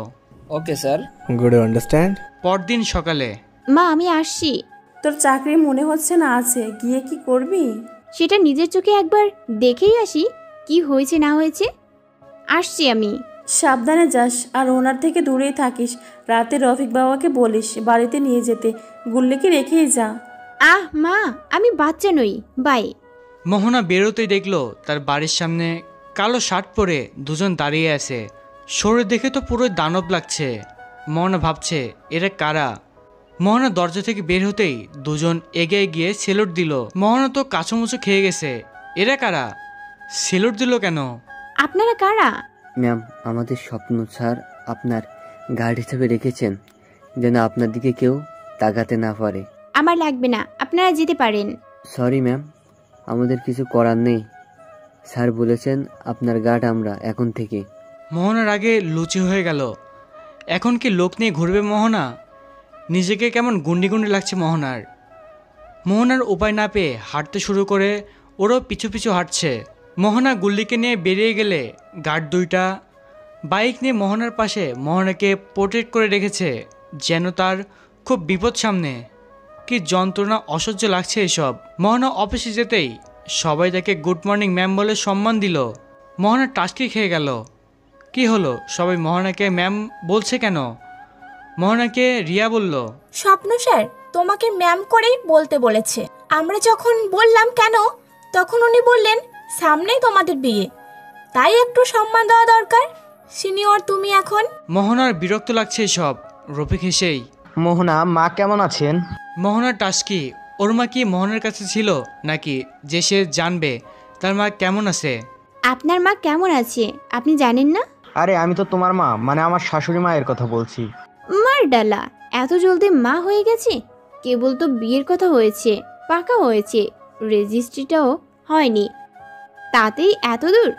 Okay sir. Good, you understand? পরদিন সকালে। মা আমি আসছি। তোর চাকরি মনে হচ্ছে না আছে, গিয়ে কি করবি? সেটা নিজের চোখে একবার দেখেই আসি কি হয়েছে না হয়েছে। আসছি আমি। সাবধানে যাস আর ওনার থেকে দূরেই থাকিস। রাতে রফিক বাবাকে বলিস বাড়িতে নিয়ে যেতে, গুল্লিকে রেখেই যা। আহ মা, আমি বাচ্চা নই। বাই। মোহনা বেরোতেই দেখলো তার বাড়ির সামনে কালো শার্ট পরে দুজন দাঁড়িয়ে আছে। শরীর দেখে তো পুরোই দানব লাগছে। মোহনা ভাবছে এরা কারা। মোহনা দরজা থেকে বের হতেই দুজন এগিয়ে গিয়ে সেলুট দিল। মোহনা তো কাঁচুমুচু খেয়ে গেছে। এরা কারা? সেলুট দিল কেন? আপনারা কারা? ম্যাম, আমাদের স্বপ্ন স্যার আপনার গার্ড হিসেবে রেখেছেন, যেন আপনার দিকে কেউ তাকাতে না পারে। আমার লাগবে না, আপনারা যেতে পারেন। সরি ম্যাম, আমাদের কিছু করার নেই। স্যার বলেছেন আপনার গার্ড আমরা এখন থেকে। মোহনার আগে লুচি হয়ে গেল। এখন কি লোক নিয়ে ঘুরবে মোহনা? নিজেকে কেমন গুন্ডি গুন্ডি লাগছে মোহনার। মোহনার উপায় না পেয়ে হাঁটতে শুরু করে ওরও পিছু পিছু হাঁটছে। মোহনা গুল্লিকে নিয়ে বেরিয়ে গেলে গার্ড দুইটা বাইক নিয়ে মোহনার পাশে মোহনাকে প্রোটেক্ট করে রেখেছে, যেন তার খুব বিপদ সামনে। কি যন্ত্রণা, অসহ্য লাগছে এসব। মোহনা অফিসে যেতেই সবাই তাকে গুড মর্নিং ম্যাম বলে সম্মান দিল। মোহনা টাস্কি খেয়ে গেল। কি হলো, সবাই মোহনাকে ম্যাম বলছে কেন? মোহনাকে রিয়া বলল, স্বপ্ন স্যার তোমাকে ম্যাম করেই বলতে বলেছে। আমরা যখন বললাম কেন, তখন উনি বললেন সামনেই তোমাদের বিয়ে, তাই একটু সম্মান দেওয়া দরকার। সিনিয়র তুমি এখন। মোহনার বিরক্ত লাগছে সব। রফিক হেসেই, মোহনা মা কেমন আছেন? মোহনার টাস্কি। ওর মা কি মোহনার কাছে ছিল নাকি যে সে জানবে তার মা কেমন আছে? আপনার মা কেমন আছে আপনি জানেন না? আরে আমি তো তোমার মা, মানে আমার শাশুড়ি মায়ের কথা বলছি। মার ডালা, এত জলদি মা হয়ে গেছে? কেবল তো বিয়ের কথা হয়েছে, পাকা হয়েছে, রেজিস্ট্রিটাও হয়নি, তাতেই এত দূর?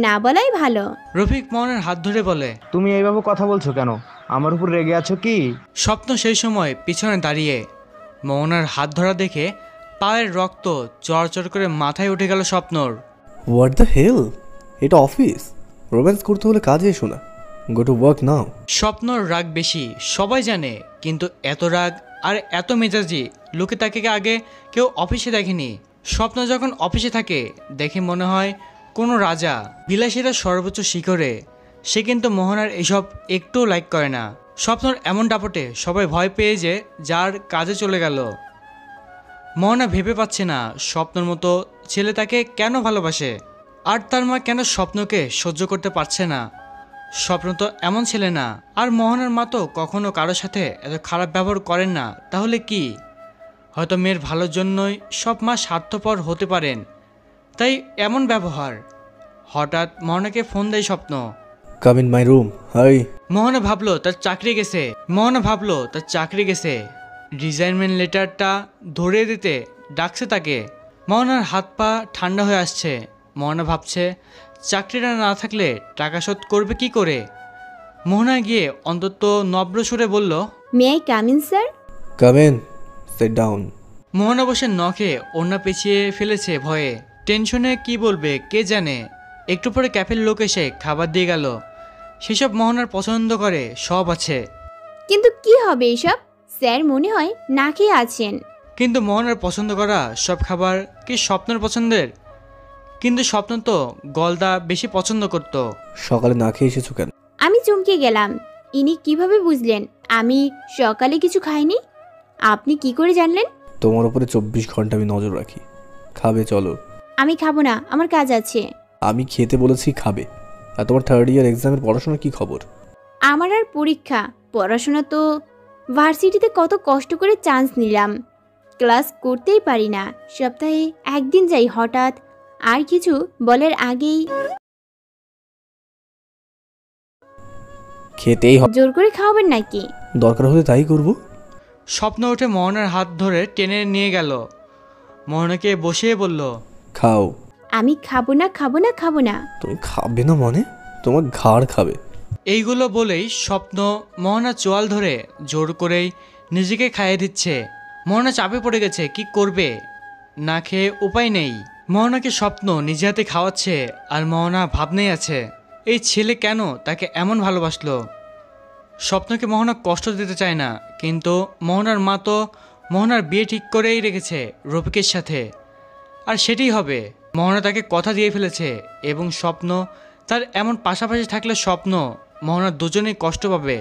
না বলাই ভালো। রফিক মোহনার হাত ধরে বলে, তুমি এইভাবে কথা বলছো কেন? আমার উপর রেগে আছো কি? স্বপ্ন সেই সময় পিছনে দাঁড়িয়ে। মোহনার হাত ধরা দেখে পায়ের রক্ত চড়চড় করে মাথায় উঠে গেল স্বপ্নর। হোয়াট দ্য হেল, এটা অফিস। রোম্যান্স করতে হলে কাজে এসো না। গো টু ওয়ার্ক নাও। স্বপ্নর রাগ বেশি, সবাই জানে, কিন্তু এত রাগ আর এত মেজাজি লোকে তাকে আগে কেউ অফিসে দেখেনি। স্বপ্ন যখন অফিসে থাকে দেখে মনে হয় কোনো রাজা, বিলাসীরা সর্বোচ্চ শিখরে। সে কিন্তু মোহনার এসব একটুও লাইক করে না। স্বপ্নর এমন দাপটে সবাই ভয় পেয়ে যে যার কাজে চলে গেল। মোহনা ভেবে পাচ্ছে না স্বপ্নর মতো ছেলে তাকে কেন ভালোবাসে, আর তার মা কেন স্বপ্নকে সহ্য করতে পারছে না। স্বপ্ন তো এমন ছেলে না, আর মোহনার মা তো কখনো কারোর সাথে এত খারাপ ব্যবহার করেন না। তাহলে কি? হয়তো মেয়ের ভালোর জন্যই সব মা স্বার্থপর হতে পারেন, তাই এমন ব্যবহার। হঠাৎ মোহনাকে ফোন দেয় Swapna. Come in my room. Hi. Mohona ভাবলো তার চাকরি গেছে। রিজাইনমেন্ট লেটারটা ধরিয়ে দিতে ডাকছে তাকে। মোহনার হাত পা ঠান্ডা হয়ে আসছে। মোহনা ভাবছে চাকরিটা না থাকলে টাকা শোধ করবে কি করে। মোহনা গিয়ে অন্তত নম্র সুরে বলল, may I come in sir? Come in, sit down. Mohona বসে নখে ওড়না পেঁচিয়ে ফেলেছে ভয়ে। টেনশনে কি বলবে কে জানে। একটু পরে ক্যাফের লোক এসে খাবার দিয়ে গেল। সেসব মোহনার পছন্দ করে সব আছে। কিন্তু কি হবে এসব? স্যার মনে হয় না খেয়ে আছেন। কিন্তু মোহনার পছন্দ করা সব খাবার কি স্বপ্নের পছন্দের? কিন্তু স্বপ্ন তো গলদা বেশি পছন্দ করত। সকালে না খেয়ে এসেছো কেন? আমি চমকে গেলাম। ইনি কিভাবে বুঝলেন আমি সকালে কিছু খাইনি? আপনি কি করে জানলেন? তোমার উপরে 24 ঘন্টা আমি নজর রাখি। খাবে চলো। আমি খাবো না, আমার কাজ আছে। আমি খেতে বলেছি, খাবে। আর তোমার 3rd ইয়ার এক্সামের পড়াশোনার কি খবর? আমার আর পরীক্ষা, পড়াশোনা তো ভার্সিটিতে কত কষ্ট করে চান্স নিলাম, ক্লাস করতেই পারি না। সপ্তাহে একদিন যাই। হঠাৎ আর কিছু বলার আগেই খেতেই হবে। জোর করে খাওয়াবেন নাকি? দরকার হলে তাই করব। স্বপ্ন উঠে মোহনার হাত ধরে টেনে নিয়ে গেল। মোহনাকে বসিয়ে বলল, খাও। আমি খাবো না, খাবো না, খাবো না। তুমি খাবে না মানে? তোমার ঘাড় খাবে। এইগুলো বলেই স্বপ্ন মোহনা চোয়াল ধরে জোর করেই নিজেকে খাইয়ে দিচ্ছে। মোহনা চাপে পড়ে গেছে, কি করবে? না খেয়ে উপায় নেই। মোহনাকে স্বপ্ন নিজে হাতে খাওয়াচ্ছে আর মোহনা ভাবনেই আছে। এই ছেলে কেন তাকে এমন ভালোবাসলো। স্বপ্নকে মোহনা কষ্ট দিতে চায় না, কিন্তু মোহনার মা তো মোহনার বিয়ে ঠিক করেই রেখেছে রফিকের সাথে, আর সেটাই হবে। মোহনা তাকে কথা দিয়ে ফেলেছে এবং স্বপ্ন তার এমন পাশাপাশি থাকলে স্বপ্ন মোহনা দুজনেই কষ্ট পাবে।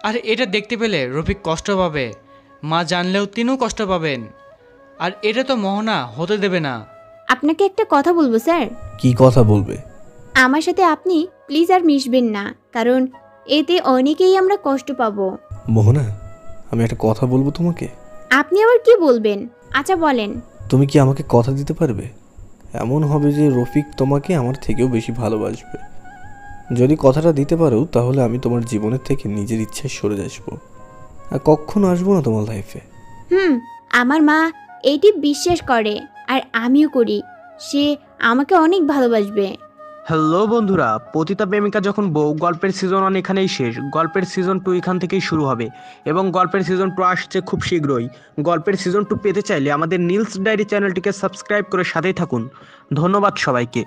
আর এটা দেখতে পেলে রফিক কষ্ট পাবে, মা জানলেও তিনিও কষ্ট পাবেন, আর এটা তো মোহনা হতে দেবে না। আপনাকে একটা কথা বলবো স্যার। কি কথা বলবে? আমার সাথে আপনি প্লিজ আর মিশবেন না, কারণ এতে অনেকেই আমরা কষ্ট পাবো। মোহনা, আমি একটা কথা বলবো তোমাকে। আপনি আবার কি বলবেন? আচ্ছা বলেন। তুমি কি আমাকে কথা দিতে পারবে এমন হবে যে রফিক তোমাকে আমার থেকেও বেশি ভালোবাসবে? যদি কথাটা দিতে পারো তাহলে আমি তোমার জীবনের থেকে নিজের ইচ্ছায় সরে আসবো আর কখনো আসবো না তোমার লাইফে। আমার মা এইটি বিশ্বাস করে আর আমিও করি, সে আমাকে অনেক ভালোবাসবে। হ্যালো বন্ধুরা, পতিতা প্রেমিকা যখন বউ গল্পের সিজন 1 এখানেই শেষ। গল্পের সিজন 2 এখান থেকেই শুরু হবে এবং গল্পের সিজন 2 আসছে খুব শীঘ্রই। গল্পের সিজন 2 পেতে চাইলে আমাদের নীলস ডায়েরি চ্যানেলটিকে সাবস্ক্রাইব করে সাথেই থাকুন। ধন্যবাদ সবাইকে।